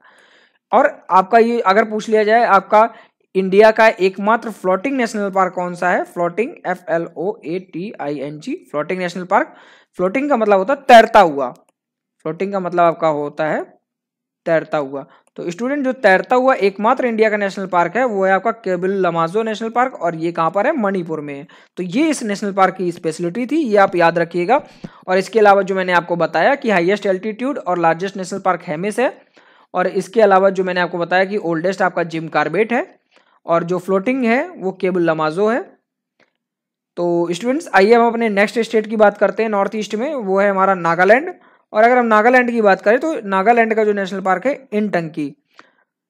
और आपका ये अगर पूछ लिया जाए आपका इंडिया का एकमात्र फ्लोटिंग नेशनल पार्क कौन सा है? Floating, FLOATING, floating national park. Floating का मतलब होता है तैरता हुआ, फ्लोटिंग का मतलब आपका होता है तैरता हुआ। तो स्टूडेंट जो तैरता हुआ एकमात्र इंडिया का नेशनल पार्क है वो है आपका केबुल लमाजो नेशनल पार्क, और ये कहाँ पर है? मणिपुर में है। तो ये इस नेशनल पार्क की स्पेशलिटी थी, ये आप याद रखिएगा। और इसके अलावा जो मैंने आपको बताया कि हाईएस्ट एल्टीट्यूड और लार्जेस्ट नेशनल पार्क हेमिस है, और इसके अलावा जो मैंने आपको बताया कि ओल्डेस्ट आपका जिम कॉर्बेट है, और जो फ्लोटिंग है वो केबुल लमाजो है। तो स्टूडेंट्स आइए हम अपने नेक्स्ट स्टेट की बात करते हैं नॉर्थ ईस्ट में, वो है हमारा नागालैंड। और अगर हम नागालैंड की बात करें तो नागालैंड का जो नेशनल पार्क है इनटंकी,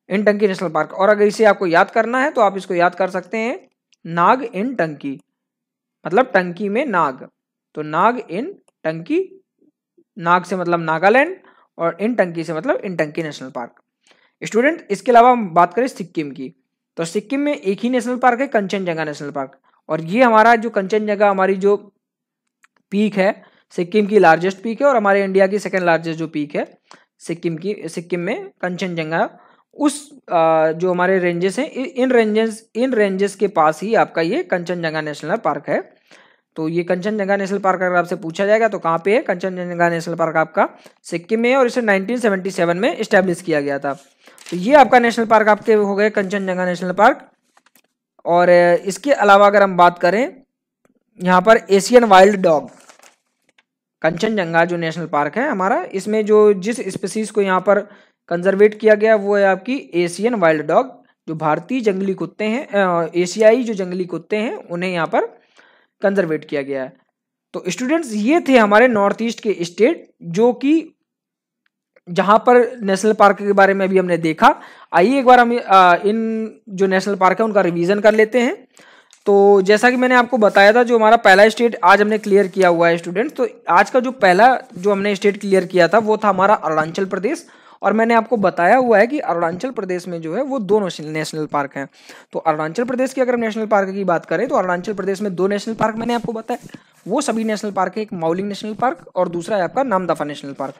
इनटंकी नेशनल पार्क। और अगर इसे आपको याद करना है तो आप इसको याद कर सकते हैं नाग इन टंकी, मतलब टंकी में नाग। तो नाग इन टंकी, नाग से मतलब नागालैंड और इन टंकी से मतलब इनटंकी नेशनल पार्क। स्टूडेंट इसके अलावा हम बात करें सिक्किम की, तो सिक्किम में एक ही नेशनल पार्क है, कंचनजंगा नेशनल पार्क। और ये हमारा जो कंचनजंगा हमारी जो पीक है सिक्किम की लार्जेस्ट पीक है, और हमारे इंडिया की सेकेंड लार्जेस्ट जो पीक है सिक्किम में कंचनजंगा, उस जो हमारे रेंजेस हैं इन रेंजेस के पास ही आपका ये कंचनजंगा नेशनल पार्क है। तो ये कंचनजंगा नेशनल पार्क अगर आपसे पूछा जाएगा तो कहाँ पे है? कंचनजंगा नेशनल पार्क आपका सिक्किम में है, और इसे 1977 में इस्टेब्लिश किया गया था। तो ये आपका नेशनल पार्क आपके हो गए कंचनजंगा नेशनल पार्क। और इसके अलावा अगर हम बात करें यहाँ पर एशियन वाइल्ड डॉग, कंचनजंगा जो नेशनल पार्क है हमारा, इसमें जो जिस स्पीसीज को यहाँ पर कंजर्वेट किया गया वो है आपकी एशियन वाइल्ड डॉग। जो भारतीय जंगली कुत्ते हैं, एशियाई जो जंगली कुत्ते हैं उन्हें यहाँ पर कंजर्वेट किया गया है। तो स्टूडेंट्स ये थे हमारे नॉर्थ ईस्ट के स्टेट जो कि जहां पर नेशनल पार्क के बारे में अभी हमने देखा। आइए एक बार हम इन जो नेशनल पार्क है उनका रिवीजन कर लेते हैं। तो जैसा कि मैंने आपको बताया था जो हमारा पहला स्टेट आज हमने क्लियर किया हुआ है स्टूडेंट, तो आज का जो पहला जो हमने स्टेट क्लियर किया था वो था हमारा अरुणाचल प्रदेश। और मैंने आपको बताया हुआ है कि अरुणाचल प्रदेश में जो है वो दो नेशनल पार्क हैं। तो अरुणाचल प्रदेश की अगर हम नेशनल पार्क की बात करें तो अरुणाचल प्रदेश में दो नेशनल पार्क मैंने आपको बताया, वो सभी नेशनल पार्क है, एक माउलिंग नेशनल पार्क और दूसरा है आपका नामदफा नेशनल पार्क।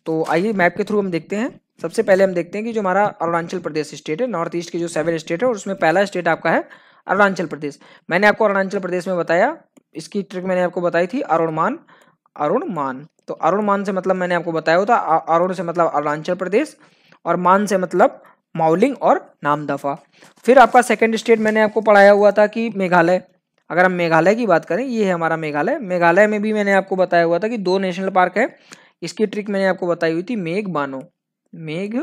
तो आइए मैप के थ्रू हम देखते हैं। सबसे पहले हम देखते हैं कि जो हमारा अरुणाचल प्रदेश स्टेट है, नॉर्थ ईस्ट के जो 7 स्टेट है और उसमें पहला स्टेट आपका है अरुणाचल प्रदेश। मैंने आपको अरुणाचल प्रदेश में बताया, इसकी ट्रिक मैंने आपको बताई थी, अरुणमान, अरुणमान। तो अरुणमान से मतलब मैंने आपको बताया होता, अरुण से मतलब अरुणाचल प्रदेश और मान से मतलब माउलिंग और नामदफा। फिर आपका सेकंड स्टेट मैंने आपको पढ़ाया हुआ था कि मेघालय। अगर हम मेघालय की बात करें, ये है हमारा मेघालय। मेघालय में भी मैंने आपको बताया हुआ था कि दो नेशनल पार्क है। इसकी ट्रिक मैंने आपको बताई हुई थी, मेघ बानो, मेघ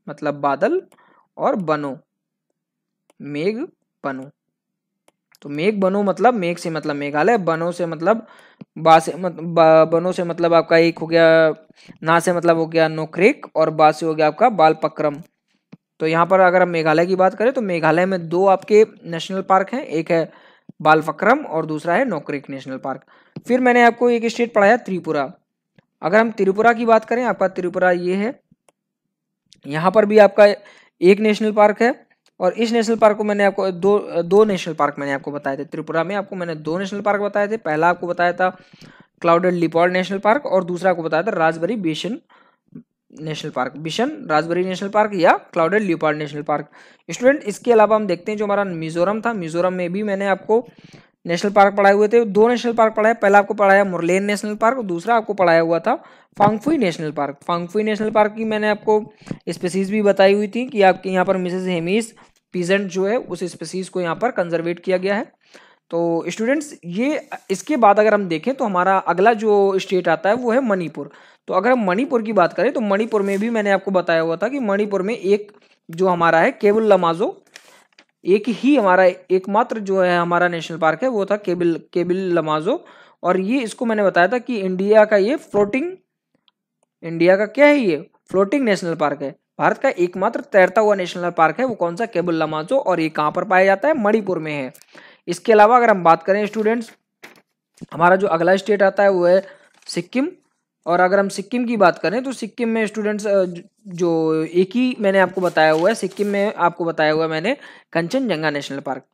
मतलब बादल और बनो, मेघ बनो। तो मेघ बनो मतलब मेघ से मतलब मेघालय, बनो से मतलब बनो से मतलब आपका एक हो गया, ना से मतलब हो गया नोक्रेक, और बा से हो गया आपका बालपक्रम। तो यहाँ पर अगर हम मेघालय की बात करें तो मेघालय में दो आपके नेशनल पार्क हैं, एक है बालपक्रम और दूसरा है नोक्रेक नेशनल पार्क। फिर मैंने आपको एक स्टेट पढ़ाया त्रिपुरा। अगर हम त्रिपुरा की बात करें, आपका त्रिपुरा ये है, यहाँ पर भी आपका एक नेशनल पार्क है, और इस नेशनल पार्क को मैंने आपको दो नेशनल पार्क मैंने आपको बताए थे। त्रिपुरा में आपको मैंने दो नेशनल पार्क बताए थे। पहला आपको बताया था क्लाउडेड लियोपार्ड नेशनल पार्क, और दूसरा आपको बताया था Rajbari bison national park, bison Rajbari national park या clouded leopard national park. Student इसके अलावा हम देखते हैं जो हमारा मिजोरम था, मिजोरम में भी मैंने आपको नेशनल पार्क पढ़ाए हुए थे। दो नेशनल पार्क पढ़ाए, पहला आपको पढ़ाया मुरलेन नेशनल पार्क और दूसरा आपको पढ़ाया हुआ था फांगफुई नेशनल पार्क। फांगफुई नेशनल पार्क की मैंने आपको स्पीसीज भी बताई हुई थी कि आपके यहाँ पर मिसेस हेमिस पीजेंट जो है उस स्पीसीज को यहाँ पर कंजर्वेट किया गया है। तो स्टूडेंट्स ये इसके बाद अगर हम देखें तो हमारा अगला जो स्टेट आता है वो है मणिपुर। तो अगर हम मणिपुर की बात करें तो मणिपुर में भी मैंने आपको बताया हुआ था कि मणिपुर में एक जो हमारा है केबुल लमाजो, एक ही हमारा एकमात्र जो है हमारा नेशनल पार्क है वो था केबिल लमाजो। और ये इसको मैंने बताया था कि इंडिया का ये फ्लोटिंग, इंडिया का क्या है, ये फ्लोटिंग नेशनल पार्क है। भारत का एकमात्र तैरता हुआ नेशनल पार्क है वो कौन सा, केबुल लमाजो, और ये कहाँ पर पाया जाता है, मणिपुर में है। इसके अलावा अगर हम बात करें स्टूडेंट्स, हमारा जो अगला स्टेट आता है वो है सिक्किम। और अगर हम सिक्किम की बात करें तो सिक्किम में स्टूडेंट्स जो एक ही मैंने आपको बताया हुआ है, सिक्किम में आपको बताया हुआ है मैंने कंचनजंगा नेशनल पार्क।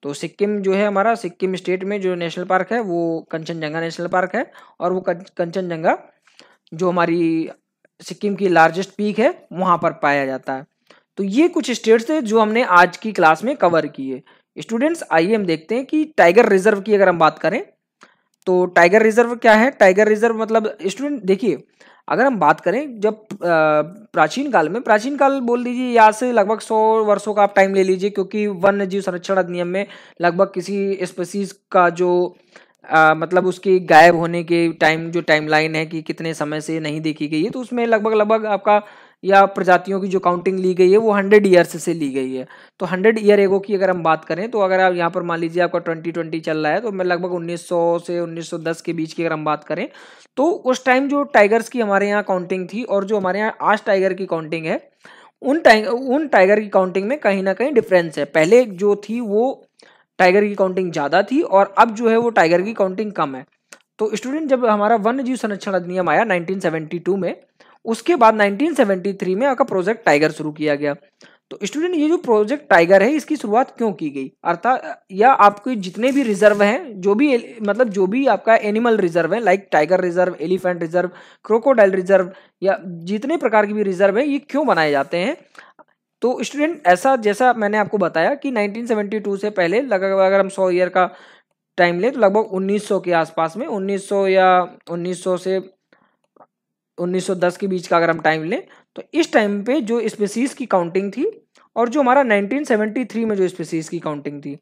तो सिक्किम जो है हमारा, सिक्किम स्टेट में जो नेशनल पार्क है वो कंचनजंगा नेशनल पार्क है, और वो कंचनजंगा जो हमारी सिक्किम की लार्जेस्ट पीक है वहाँ पर पाया जाता है। तो ये कुछ स्टेट्स थे जो हमने आज की क्लास में कवर किए। स्टूडेंट्स आइए हम देखते हैं कि टाइगर रिजर्व की अगर हम बात करें तो टाइगर रिजर्व क्या है। टाइगर रिजर्व मतलब स्टूडेंट देखिए, अगर हम बात करें जब प्राचीन काल में, प्राचीन काल बोल दीजिए यहाँ से लगभग 100 वर्षों का आप टाइम ले लीजिए, क्योंकि वन्य जीव संरक्षण अधिनियम में लगभग किसी स्पीसीज का जो मतलब उसके गायब होने के टाइम जो टाइमलाइन है कि कितने समय से नहीं देखी गई है, तो उसमें लगभग लगभग आपका या प्रजातियों की जो काउंटिंग ली गई है वो 100 ईयर्स से ली गई है। तो 100 ईयर एगो की अगर हम बात करें तो अगर आप यहाँ पर मान लीजिए आपका 2020 चल रहा है, तो मैं लगभग 1900 से 1910 के बीच की अगर हम बात करें तो उस टाइम जो टाइगर्स की हमारे यहाँ काउंटिंग थी और जो हमारे यहाँ आज टाइगर की काउंटिंग है, उन टाइगर की काउंटिंग में कहीं ना कहीं डिफरेंस है। पहले जो थी वो टाइगर की काउंटिंग ज़्यादा थी और अब जो है वो टाइगर की काउंटिंग कम है। तो स्टूडेंट जब हमारा वन्य जीव संरक्षण अधिनियम आया 1972 में, उसके बाद 1973 में आपका प्रोजेक्ट टाइगर शुरू किया गया। तो स्टूडेंट ये जो प्रोजेक्ट टाइगर है इसकी शुरुआत क्यों की गई, अर्थात या आपके जितने भी रिजर्व हैं, जो भी मतलब जो भी आपका एनिमल रिजर्व है, like tiger reserve, elephant reserve, crocodile reserve, या जितने प्रकार की भी रिजर्व है, ये क्यों बनाए जाते हैं। तो स्टूडेंट ऐसा जैसा मैंने आपको बताया कि 1972 से पहले लगभग अगर हम 100 ईयर का टाइम ले तो लगभग 1900 के आसपास में, 1900 या 1900 से 1910 के बीच का अगर हम टाइम लें तो इस टाइम पे जो स्पीसीज की काउंटिंग थी और जो हमारा 1973 में जो स्पीसीज की काउंटिंग थी,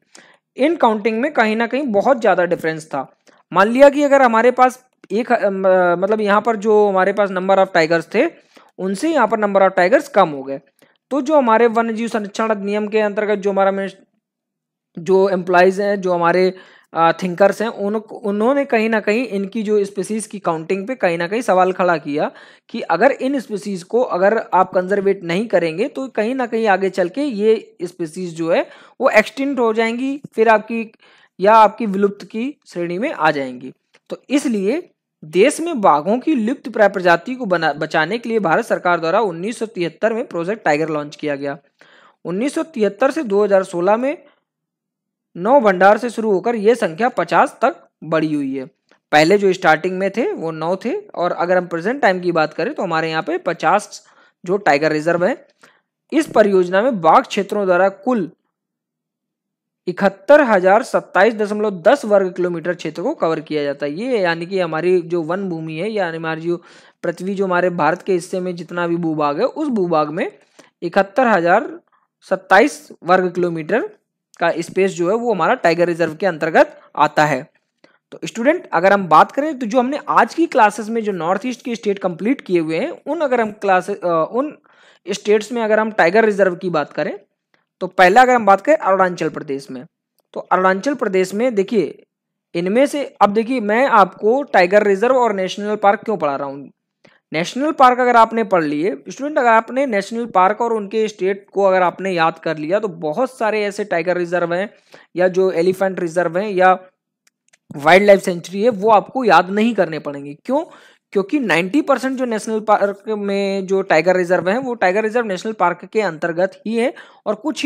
इन काउंटिंग में कहीं ना कहीं बहुत ज़्यादा डिफरेंस था। मान लिया कि अगर हमारे पास एक मतलब यहाँ पर जो हमारे पास नंबर ऑफ टाइगर्स थे उनसे यहाँ पर नंबर ऑफ टाइगर्स कम हो गए, तो जो हमारे वन्य जीव संरक्षण अधिनियम के अंतर्गत जो हमारा जो एम्प्लॉयज़ हैं, जो हमारे थिंकर्स हैं, उन्होंने कहीं ना कहीं इनकी जो स्पीसीज की काउंटिंग पे कहीं ना कहीं सवाल खड़ा किया कि अगर इन स्पीसीज को अगर आप कंजर्वेट नहीं करेंगे तो कहीं ना कहीं आगे चल के ये स्पीसीज जो है वो एक्सटिंक्ट हो जाएंगी, फिर आपकी विलुप्त की श्रेणी में आ जाएंगी। तो इसलिए देश में बाघों की लुप्त प्राय प्रजाति को बचाने के लिए भारत सरकार द्वारा 1973 में प्रोजेक्ट टाइगर लॉन्च किया गया। 1973 से 2016 में 9 भंडार से शुरू होकर यह संख्या 50 तक बढ़ी हुई है। पहले जो स्टार्टिंग में थे वो 9 थे, और अगर हम प्रेजेंट टाइम की बात करें तो हमारे यहाँ पे 50 जो टाइगर रिजर्व है। इस परियोजना में बाघ क्षेत्रों द्वारा कुल 71,027.10 वर्ग किलोमीटर क्षेत्र को कवर किया जाता है। ये यानी कि हमारी जो वन भूमि है, यानी हमारी जो पृथ्वी, जो हमारे भारत के हिस्से में जितना भी भूभाग है, उस भूभाग में 71,027 वर्ग किलोमीटर का स्पेस जो है वो हमारा टाइगर रिजर्व के अंतर्गत आता है। तो स्टूडेंट अगर हम बात करें तो जो हमने आज की क्लासेस में जो नॉर्थ ईस्ट के स्टेट कंप्लीट किए हुए हैं, उन स्टेट्स में अगर हम टाइगर रिजर्व की बात करें तो पहला अगर हम बात करें अरुणाचल प्रदेश में, तो अरुणाचल प्रदेश में देखिए इनमें से, अब देखिए मैं आपको टाइगर रिजर्व और नेशनल पार्क क्यों पढ़ा रहा हूँ। नेशनल पार्क अगर आपने पढ़ लिए स्टूडेंट, अगर आपने नेशनल पार्क और उनके स्टेट को अगर आपने याद कर लिया तो बहुत सारे ऐसे टाइगर रिजर्व हैं या जो एलिफेंट रिजर्व हैं या वाइल्ड लाइफ सेंचुरी है वो आपको याद नहीं करने पड़ेंगे। क्यों? क्योंकि 90% जो नेशनल पार्क में जो टाइगर रिजर्व है वो टाइगर रिजर्व नेशनल पार्क के अंतर्गत ही है, और कुछ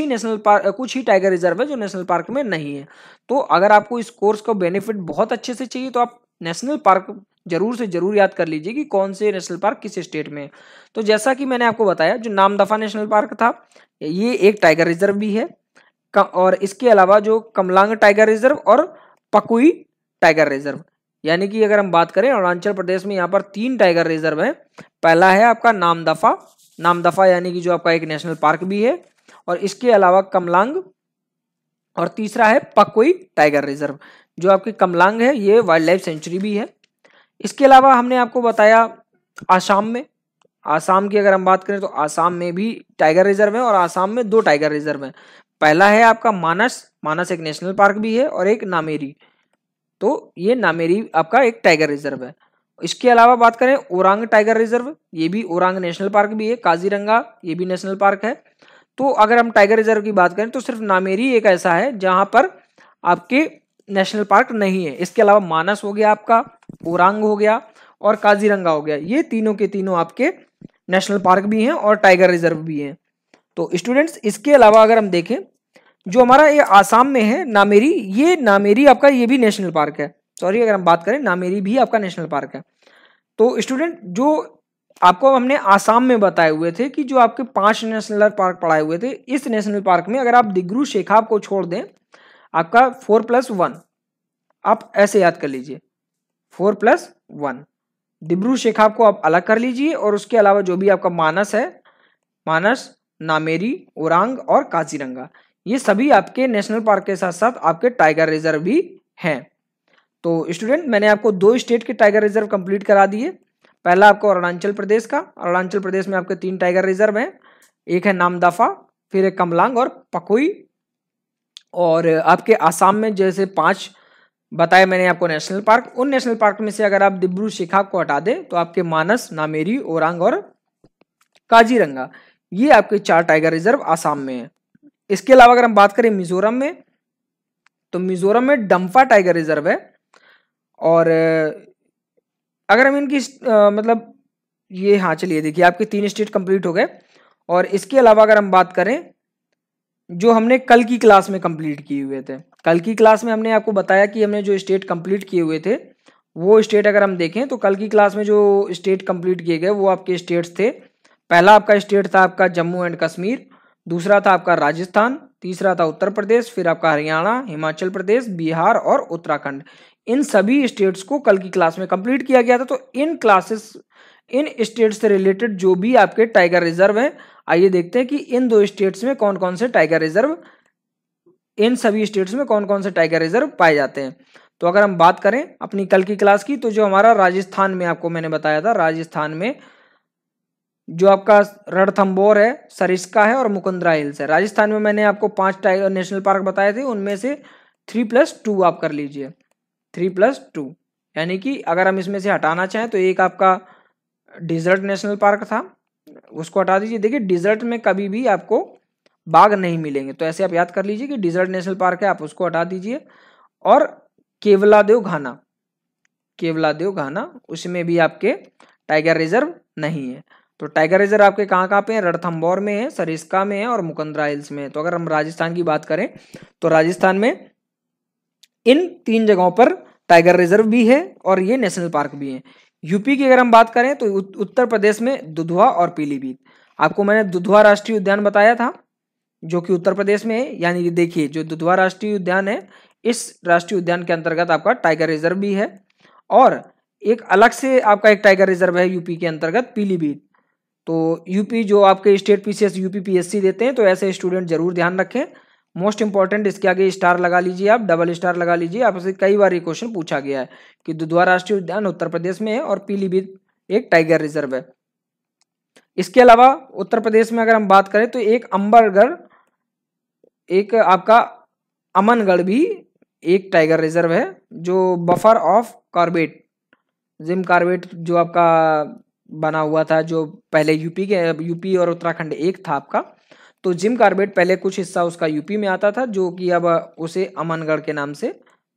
ही टाइगर रिजर्व है जो नेशनल पार्क में नहीं है। तो अगर आपको इस कोर्स का बेनिफिट बहुत अच्छे से चाहिए तो आप नेशनल पार्क जरूर से जरूर याद कर लीजिए कि कौन से नेशनल पार्क किस स्टेट में है। तो जैसा कि मैंने आपको बताया, जो नामदफा नेशनल पार्क था ये एक टाइगर रिजर्व भी है, और इसके अलावा जो कमलांग टाइगर रिजर्व और पकुई टाइगर रिजर्व, यानी कि अगर हम बात करें अरुणाचल प्रदेश में यहाँ पर 3 टाइगर रिजर्व हैं। पहला है आपका नामदफा यानी कि जो आपका एक नेशनल पार्क भी है, और इसके अलावा कमलांग, और तीसरा है पकुई टाइगर रिजर्व। जो आपकी कमलांग है ये वाइल्ड लाइफ सेंचुरी भी है। इसके अलावा हमने आपको बताया आसाम की अगर हम बात करें तो आसाम में भी टाइगर रिजर्व है, और आसाम में 2 टाइगर रिजर्व है। पहला है आपका मानस एक नेशनल पार्क भी है, और एक नामेरी, तो ये नामेरी आपका एक टाइगर रिजर्व है। इसके अलावा बात करें ओरांग टाइगर रिजर्व, ये भी ओरांग नेशनल पार्क भी है। काजीरंगा ये भी नेशनल पार्क है। तो अगर हम टाइगर रिजर्व की बात करें तो सिर्फ नामेरी एक ऐसा है जहां पर आपके नेशनल पार्क नहीं है। इसके अलावा मानस हो गया आपका, ओरांग हो गया, और काजीरंगा हो गया, ये तीनों के तीनों आपके नेशनल पार्क भी हैं और टाइगर रिजर्व भी हैं। तो स्टूडेंट्स इसके अलावा अगर हम देखें जो हमारा ये आसाम में है नामेरी, ये नामेरी आपका ये भी नेशनल पार्क है। सॉरी, अगर हम बात करें नामेरी भी आपका नेशनल पार्क है। तो स्टूडेंट जो आपको हमने आसाम में बताए हुए थे कि जो आपके 5 नेशनल पार्क पढ़ाए हुए थे, इस नेशनल पार्क में अगर आप दिब्रू शेखाव को छोड़ दें, आपका 4+1 आप ऐसे याद कर लीजिए, 4+1 दिब्रू शेखाव को आप अलग कर लीजिए और उसके अलावा जो भी आपका मानस है, मानस, नामेरी, ओरांग और काजीरंगा, ये सभी आपके नेशनल पार्क के साथ साथ आपके टाइगर रिजर्व भी हैं। तो स्टूडेंट मैंने आपको 2 स्टेट के टाइगर रिजर्व कंप्लीट करा दिए। पहला आपको अरुणाचल प्रदेश का, अरुणाचल प्रदेश में आपके 3 टाइगर रिजर्व हैं, एक है नामदफा, फिर एक कमलांग और पकुई। और आपके आसाम में जैसे 5 बताए मैंने आपको नेशनल पार्क, उन नेशनल पार्क में से अगर आप दिब्रू शेखाव को हटा दें तो आपके मानस, नामेरी, ओरांग और काजीरंगा, ये आपके 4 टाइगर रिजर्व आसाम में है। इसके अलावा अगर हम बात करें मिजोरम में, तो मिजोरम में डम्फा टाइगर रिजर्व है। और अगर हम इनकी मतलब ये, हाँ चलिए देखिए आपके 3 स्टेट कंप्लीट हो गए। और इसके अलावा अगर हम बात करें जो हमने कल की क्लास में कंप्लीट किए हुए थे, कल की क्लास में हमने आपको बताया कि हमने जो स्टेट कंप्लीट किए हुए थे वो स्टेट अगर हम देखें तो कल की क्लास में जो स्टेट कंप्लीट किए गए वो आपके स्टेट्स थे। पहला आपका स्टेट था आपका जम्मू एंड कश्मीर, दूसरा था आपका राजस्थान, तीसरा था उत्तर प्रदेश, फिर आपका हरियाणा, हिमाचल प्रदेश, बिहार और उत्तराखंड। इन सभी स्टेट्स को कल की क्लास में कंप्लीट किया गया था। तो इन स्टेट्स से रिलेटेड जो भी आपके टाइगर रिजर्व हैं, आइए देखते हैं कि इन 2 स्टेट्स में कौन कौन से टाइगर रिजर्व, इन सभी स्टेट्स में कौन कौन से टाइगर रिजर्व पाए जाते हैं। तो अगर हम बात करें अपनी कल की क्लास की, तो जो हमारा राजस्थान में आपको मैंने बताया था, राजस्थान में जो आपका रणथंभौर है, सरिस्का है और मुकुंदरा हिल्स है। राजस्थान में मैंने आपको 5 टाइगर नेशनल पार्क बताए थे, उनमें से 3+2 आप कर लीजिए, 3+2, यानी कि अगर हम इसमें से हटाना चाहें तो एक आपका डिजर्ट नेशनल पार्क था, उसको हटा दीजिए। देखिए डिजर्ट में कभी भी आपको बाघ नहीं मिलेंगे, तो ऐसे आप याद कर लीजिए कि डिजर्ट नेशनल पार्क है, आप उसको हटा दीजिए। और केवलादेव घाना, केवलादेव घाना, उसमें भी आपके टाइगर रिजर्व नहीं है। तो टाइगर रिजर्व आपके कहाँ कहाँ पे हैं, रणथंभौर में है, सरिस्का में है और मुकुंदरा हिल्स में है। तो अगर हम राजस्थान की बात करें तो राजस्थान में इन 3 जगहों पर टाइगर रिजर्व भी है और ये नेशनल पार्क भी है। यूपी की अगर हम बात करें तो उत्तर प्रदेश में दुधवा और पीलीभीत। आपको मैंने दुधवा राष्ट्रीय उद्यान बताया था जो कि उत्तर प्रदेश में है, यानी कि देखिए जो दुधवा राष्ट्रीय उद्यान है, इस राष्ट्रीय उद्यान के अंतर्गत आपका टाइगर रिजर्व भी है। और एक अलग से आपका एक टाइगर रिजर्व है यूपी के अंतर्गत, पीलीभीत। तो यूपी जो आपके स्टेट पीसीएस, यूपी पीएससी देते हैं, तो ऐसे स्टूडेंट जरूर ध्यान रखें। मोस्ट इंपॉर्टेंट, इसके आगे स्टार लगा लीजिए, आप डबल स्टार लगा लीजिए। आपसे कई बार ये क्वेश्चन पूछा गया है कि दुधवा राष्ट्रीय उद्यान उत्तर प्रदेश में है और पीलीभीत एक टाइगर रिजर्व है। इसके अलावा उत्तर प्रदेश में अगर हम बात करें तो एक अंबरगढ़, एक आपका अमनगढ़ भी एक टाइगर रिजर्व है, जो buffer of Corbett, Jim Corbett जो आपका बना हुआ था, जो पहले यूपी और उत्तराखंड एक था आपका। तो जिम कॉर्बेट पहले कुछ हिस्सा उसका यूपी में आता था, जो कि अब उसे अमनगढ़ के नाम से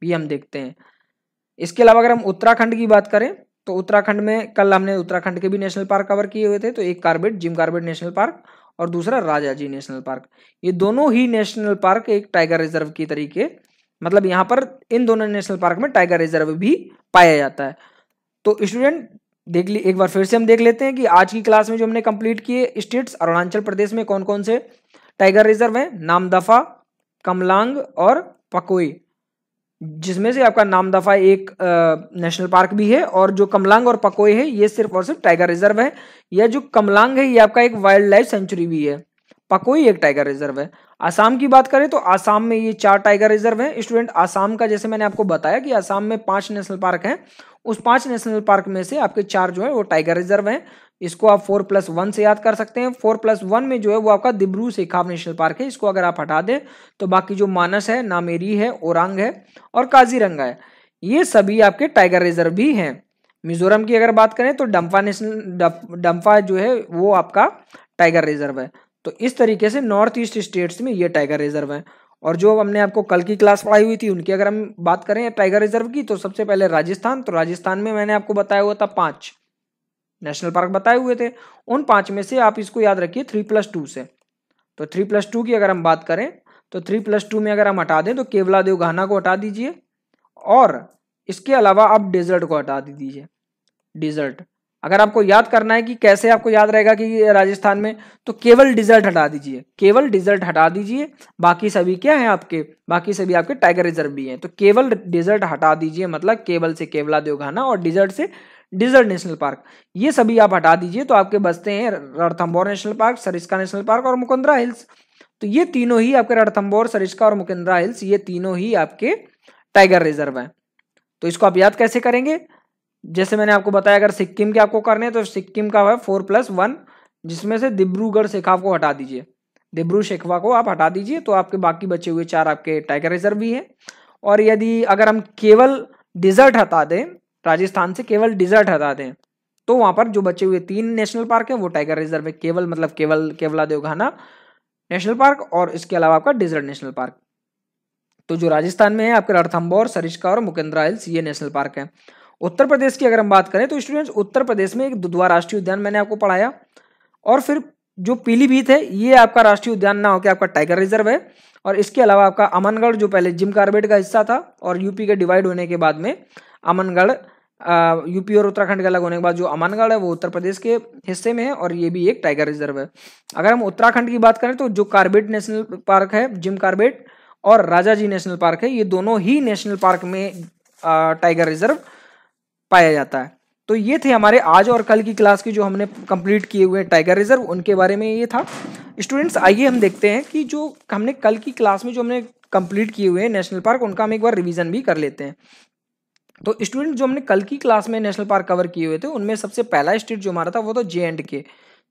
भी हम देखते हैं। इसके अलावा अगर हम उत्तराखंड की बात करें तो उत्तराखंड में कल हमने उत्तराखंड के भी नेशनल पार्क कवर किए हुए थे। तो एक Corbett, Jim Corbett national park और दूसरा राजाजी नेशनल पार्क, ये दोनों ही नेशनल पार्क एक टाइगर रिजर्व की तरीके, मतलब यहाँ पर इन दोनों नेशनल पार्क में टाइगर रिजर्व भी पाया जाता है। तो स्टूडेंट देख ली, एक बार फिर से हम देख लेते हैं कि आज की क्लास में जो हमने कंप्लीट किए स्टेट्स, अरुणाचल प्रदेश में कौन कौन से टाइगर रिजर्व हैं, नामदफा, कमलांग और पकोई, जिसमें से आपका नामदफा एक नेशनल पार्क भी है और जो कमलांग और पकोई है ये सिर्फ और सिर्फ टाइगर रिजर्व है। यह जो कमलांग है ये आपका एक वाइल्ड लाइफ सेंचुरी भी है, पकोई एक टाइगर रिजर्व है। आसाम की बात करें तो आसाम में ये 4 टाइगर रिजर्व हैं। स्टूडेंट आसाम का जैसे मैंने आपको बताया कि आसाम में 5 नेशनल पार्क हैं, उस 5 नेशनल पार्क में से आपके 4 जो है वो टाइगर रिजर्व हैं। इसको आप 4+1 से याद कर सकते हैं। 4+1 में जो है वो आपका दिब्रू शेखाव नेशनल पार्क है, इसको अगर आप हटा दें तो बाकी जो मानस है, नामेरी है, ओरांग है और काजीरंगा है, ये सभी आपके टाइगर रिजर्व भी हैं। मिजोरम की अगर बात करें तो डम्फा जो है वो आपका टाइगर रिजर्व है। तो इस तरीके से नॉर्थ ईस्ट स्टेट्स में ये टाइगर रिजर्व है। और जो हमने आपको कल की क्लास पढ़ाई हुई थी उनकी अगर हम बात करें टाइगर रिजर्व की, तो सबसे पहले राजस्थान, तो राजस्थान में मैंने आपको बताया हुआ था 5 नेशनल पार्क बताए हुए थे। उन 5 में से आप इसको याद रखिए 3+2 से। तो 3+2 की अगर हम बात करें तो 3+2 में अगर हम हटा दें तो केवलादेव घाना को हटा दीजिए और इसके अलावा आप डेजर्ट को हटा दीजिए। डिजर्ट अगर आपको याद करना है कि कैसे आपको याद रहेगा कि राजस्थान में, तो केवल डिजर्ट हटा दीजिए, केवल डिजर्ट हटा दीजिए, बाकी सभी क्या है आपके, बाकी सभी आपके टाइगर रिजर्व भी हैं। तो केवल डिजर्ट हटा दीजिए, मतलब केवल से केवलादेव घाना और डिजर्ट से डिजर्ट नेशनल पार्क, ये सभी आप हटा दीजिए। तो आपके बचते हैं Ranthambore national park, Sariska national park और मुकुंदरा हिल्स। तो ये तीनों ही आपके रणथंभौर, सरिस्का और मुकुंदरा हिल्स, ये तीनों ही आपके टाइगर रिजर्व हैं। तो इसको आप याद कैसे करेंगे, जैसे मैंने आपको बताया अगर सिक्किम के आपको करने हैं तो सिक्किम का है 4+1, जिसमें से डिब्रूगढ़ शेखवा को हटा दीजिए, डिब्रू शेखवा को आप हटा दीजिए, तो आपके बाकी बचे हुए 4 आपके टाइगर रिजर्व भी हैं। और यदि अगर हम केवल डिजर्ट हटा दें, राजस्थान से केवल डिजर्ट हटा दें, तो वहां पर जो बचे हुए 3 नेशनल पार्क हैं वो टाइगर रिजर्व है। केवल मतलब केवल केवलादेव घाना नेशनल पार्क और इसके अलावा आपका डिजर्ट नेशनल पार्क। तो जो राजस्थान में है आपके रणथंभौर, सरिस्का और मुकुंदरा हिल्स, ये नेशनल पार्क है। उत्तर प्रदेश की अगर हम बात करें तो स्टूडेंट्स उत्तर प्रदेश में एक दुधवा राष्ट्रीय उद्यान मैंने आपको पढ़ाया, और फिर जो पीलीभीत है ये आपका राष्ट्रीय उद्यान ना होकर आपका टाइगर रिजर्व है। और इसके अलावा आपका अमनगढ़ जो पहले जिम कॉर्बेट का हिस्सा था और यूपी के डिवाइड होने के बाद में अमनगढ़, यूपी और उत्तराखंड के अलग होने के बाद जो अमनगढ़ है वो उत्तर प्रदेश के हिस्से में है और ये भी एक टाइगर रिजर्व है। अगर हम उत्तराखंड की बात करें तो जो कॉर्बेट नेशनल पार्क है, जिम कॉर्बेट और राजाजी नेशनल पार्क है, ये दोनों ही नेशनल पार्क में टाइगर रिजर्व पाया जाता है। तो ये थे हमारे आज और कल की क्लास की जो हमने कंप्लीट किए हुए टाइगर रिजर्व, उनके बारे में ये था। स्टूडेंट्स आइए हम देखते हैं कि जो हमने कल की क्लास में जो हमने कंप्लीट किए हुए हैं नेशनल पार्क, उनका हम एक बार रिवीजन भी कर लेते हैं। तो स्टूडेंट जो हमने कल की क्लास में नेशनल पार्क कवर किए हुए थे उनमें सबसे पहला स्टेट जो हमारा था वो था JNK,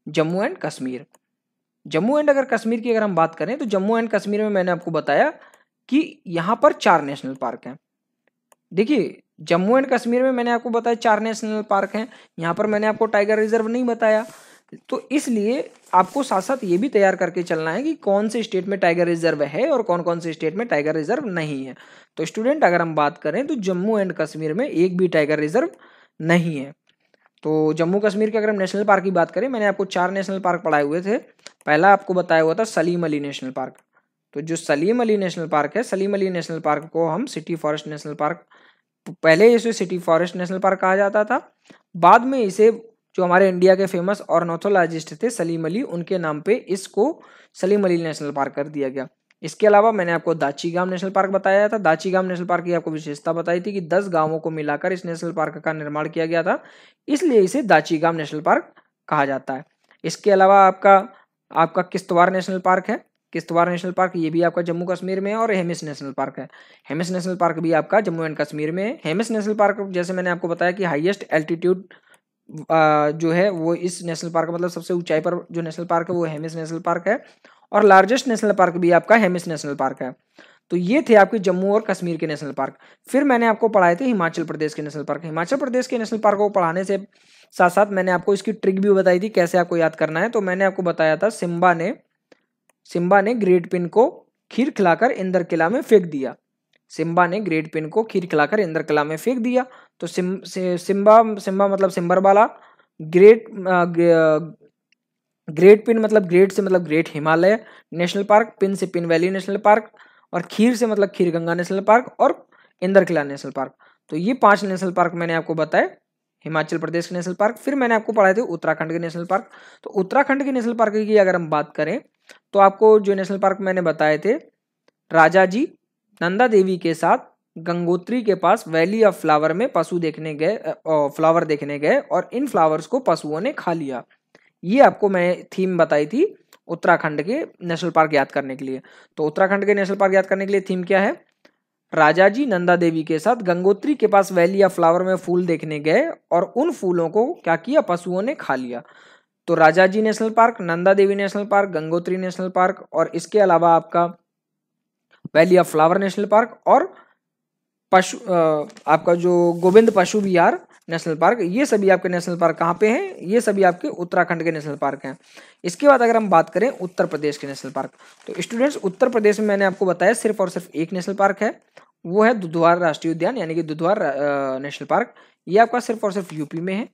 Jammu and Kashmir. Jammu and अगर कश्मीर की अगर हम बात करें तो जम्मू एंड कश्मीर में मैंने आपको बताया कि यहाँ पर 4 नेशनल पार्क हैं। देखिए जम्मू एंड कश्मीर में मैंने आपको बताया 4 नेशनल पार्क हैं, यहाँ पर मैंने आपको टाइगर रिजर्व नहीं बताया। तो इसलिए आपको साथ साथ ये भी तैयार करके चलना है कि कौन से स्टेट में टाइगर रिजर्व है और कौन कौन से स्टेट में टाइगर रिजर्व नहीं है। तो स्टूडेंट अगर हम बात करें तो जम्मू एंड कश्मीर में एक भी टाइगर रिजर्व नहीं है। तो जम्मू कश्मीर के अगर हम नेशनल पार्क की बात करें, मैंने आपको 4 नेशनल पार्क पढ़ाए हुए थे। पहला आपको बताया हुआ था सलीम अली नेशनल पार्क। तो जो सलीम अली नेशनल पार्क है, सलीम अली नेशनल पार्क को हम सिटी फॉरेस्ट नेशनल पार्क, पहले इसे सिटी फॉरेस्ट नेशनल पार्क कहा जाता था, बाद में इसे जो हमारे इंडिया के फेमस ऑर्निथोलॉजिस्ट थे सलीम अली, उनके नाम पे इसको सलीम अली नेशनल पार्क कर दिया गया। इसके अलावा मैंने आपको दाचीगाम नेशनल पार्क बताया था। दाचीगाम नेशनल पार्क की आपको विशेषता बताई थी कि 10 गांवों को मिलाकर इस नेशनल पार्क का निर्माण किया गया था, इसलिए इसे दाचीगाम नेशनल पार्क कहा जाता है। इसके अलावा आपका किश्तवाड़ नेशनल पार्क है। किश्तवाड़ नेशनल पार्क ये भी आपका जम्मू कश्मीर में है। और हेमिस नेशनल पार्क है। हेमिस नेशनल पार्क भी आपका जम्मू एंड कश्मीर में है। हेमिस नेशनल पार्क जैसे मैंने आपको बताया कि हाईएस्ट एल्टीट्यूड जो है वो इस नेशनल पार्क मतलब सबसे ऊंचाई पर जो नेशनल पार्क है वो हेमिस नेशनल पार्क है, और लार्जेस्ट नेशनल पार्क भी आपका हेमिस नेशनल पार्क है। तो ये थे आपके जम्मू और कश्मीर के नेशनल पार्क। फिर मैंने आपको पढ़ाए थे हिमाचल प्रदेश के नेशनल पार्क। हिमाचल प्रदेश के नेशनल पार्क को पढ़ाने से साथ साथ मैंने आपको इसकी ट्रिक भी बताई थी कैसे आपको याद करना है। तो मैंने आपको बताया था सिम्बा ने ग्रेट पिन को खीर खिलाकर इंदर किला में फेंक दिया। सिम्बा ने ग्रेट पिन को खीर खिलाकर इंदर किला में फेंक दिया। तो सिम्बा मतलब सिम्बरवाला, ग्रेट पिन मतलब ग्रेट से मतलब great Himalaya national park, pin से पिन वैली नेशनल पार्क, और खीर से मतलब खीर गंगा नेशनल पार्क, और इंदर किला नेशनल पार्क। तो ये 5 नेशनल पार्क मैंने आपको बताए हिमाचल प्रदेश के नेशनल पार्क। फिर मैंने आपको पढ़ाए थे उत्तराखंड के नेशनल पार्क। तो उत्तराखंड के नेशनल पार्क की अगर हम बात करें तो आपको जो नेशनल पार्क मैंने बताए थे, राजा जी नंदा देवी के साथ गंगोत्री के पास वैली ऑफ फ्लावर में फ्लावर देखने गए और इन फ्लावर्स को पशुओं ने खा लिया। ये आपको मैं थीम बताई थी उत्तराखंड के नेशनल पार्क याद करने के लिए। तो उत्तराखंड के नेशनल पार्क याद करने के लिए थीम क्या है, राजा जी नंदा देवी के साथ गंगोत्री के पास वैली ऑफ फ्लावर में फूल देखने गए और उन फूलों को क्या किया, पशुओं ने खा लिया। तो Rajaji national park, Nanda Devi national park, Gangotri national park, और इसके अलावा आपका valley of flower national park और आपका जो गोविंद पशु विहार नेशनल पार्क, ये सभी आपके नेशनल पार्क कहाँ पे हैं, ये सभी आपके उत्तराखंड के नेशनल पार्क हैं। इसके बाद अगर हम बात करें उत्तर प्रदेश के नेशनल पार्क, तो स्टूडेंट्स उत्तर प्रदेश में मैंने आपको बताया सिर्फ और सिर्फ एक नेशनल पार्क है, वो है दुधवार राष्ट्रीय उद्यान यानी कि दुधवार नेशनल पार्क। ये आपका सिर्फ और सिर्फ यूपी में है।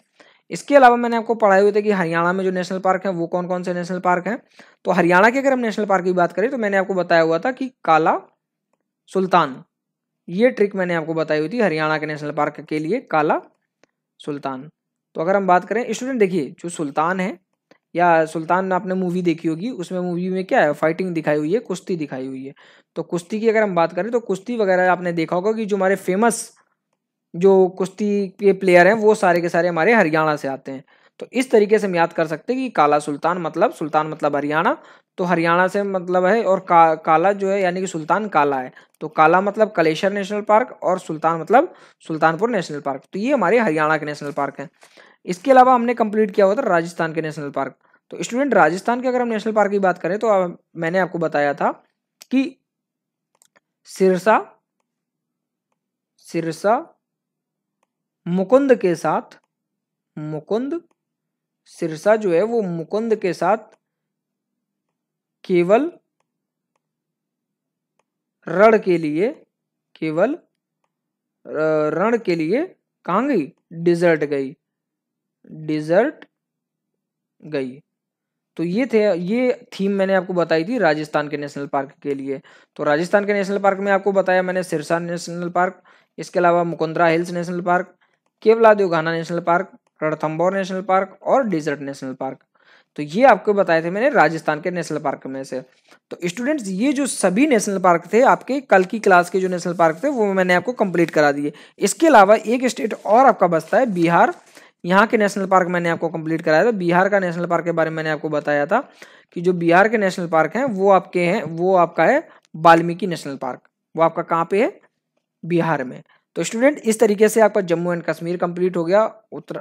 इसके अलावा मैंने आपको पढ़ाए हुए थे कि हरियाणा में जो नेशनल पार्क हैं वो कौन कौन से नेशनल पार्क हैं। तो हरियाणा के अगर हम नेशनल पार्क की बात करें तो मैंने आपको बताया हुआ था कि काला सुल्तान, ये ट्रिक मैंने आपको बताई हुई थी हरियाणा के नेशनल पार्क के लिए, काला सुल्तान। तो अगर हम बात करें स्टूडेंट, देखिए जो सुल्तान है या सुल्तान आपने मूवी देखी होगी, उसमें मूवी में क्या है, फाइटिंग दिखाई हुई है, कुश्ती दिखाई हुई है। तो कुश्ती की अगर हम बात करें तो कुश्ती वगैरह आपने देखा होगा कि जो हमारे फेमस जो कुश्ती के प्लेयर हैं वो सारे के सारे हमारे हरियाणा से आते हैं। तो इस तरीके से हम याद कर सकते हैं कि काला सुल्तान मतलब हरियाणा, तो हरियाणा से मतलब है, और काला जो है यानी कि सुल्तान काला है, तो काला मतलब कलेश्वर नेशनल पार्क और सुल्तान मतलब सुल्तानपुर नेशनल पार्क। तो ये हमारे हरियाणा के नेशनल पार्क हैं। इसके अलावा हमने कंप्लीट किया हुआ था राजस्थान के नेशनल पार्क। तो स्टूडेंट राजस्थान के अगर हम नेशनल पार्क की बात करें तो मैंने आपको बताया था कि सिरसा मुकुंद के साथ, मुकुंद सिरसा जो है वो मुकुंद के साथ केवल रण के लिए, केवल रण के लिए कहाँ गई, डिजर्ट गई, डिजर्ट गई। तो ये थीम मैंने आपको बताई थी राजस्थान के नेशनल पार्क के लिए। तो राजस्थान के नेशनल पार्क में आपको बताया मैंने सिरसा नेशनल पार्क, इसके अलावा Mukundra hills national park, Keoladeo Ghana national park, Ranthambore national park और डिजर्ट नेशनल पार्क। तो ये आपको बताए थे मैंने राजस्थान के नेशनल पार्क में से। तो स्टूडेंट्स ये जो सभी नेशनल पार्क थे आपके कल की क्लास के जो नेशनल पार्क थे वो मैंने आपको कंप्लीट करा दिए। इसके अलावा एक स्टेट और आपका बचता है बिहार, यहाँ के नेशनल पार्क मैंने आपको कंप्लीट कराया था। बिहार का नेशनल पार्क के बारे में मैंने आपको बताया था कि जो बिहार के नेशनल पार्क हैं वो आपके हैं, वो आपका है वाल्मीकि नेशनल पार्क, वो आपका कहाँ पे है, बिहार में। तो स्टूडेंट इस तरीके से आपका जम्मू एंड कश्मीर कंप्लीट हो गया,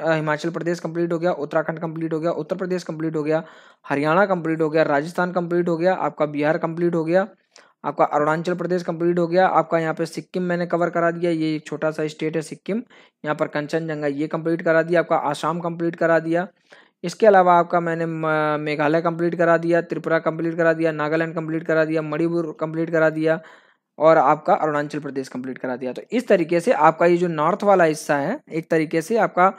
हिमाचल प्रदेश कंप्लीट हो गया, उत्तराखंड कंप्लीट हो गया, उत्तर प्रदेश कंप्लीट हो गया, हरियाणा कंप्लीट हो गया, राजस्थान कंप्लीट हो गया, आपका बिहार कंप्लीट हो गया, आपका अरुणाचल प्रदेश कंप्लीट हो गया, आपका यहाँ पे सिक्किम मैंने कवर करा दिया, ये एक छोटा सा स्टेट है सिक्किम, यहाँ पर कंचनजंगा ये कंप्लीट करा दिया, आपका आसाम कंप्लीट करा दिया। इसके अलावा आपका मैंने मेघालय कंप्लीट करा दिया, त्रिपुरा कंप्लीट करा दिया, नागालैंड कंप्लीट करा दिया, मणिपुर कंप्लीट करा दिया और आपका अरुणाचल प्रदेश कंप्लीट करा दिया। तो इस तरीके से आपका ये जो नॉर्थ वाला हिस्सा है, एक तरीके से आपका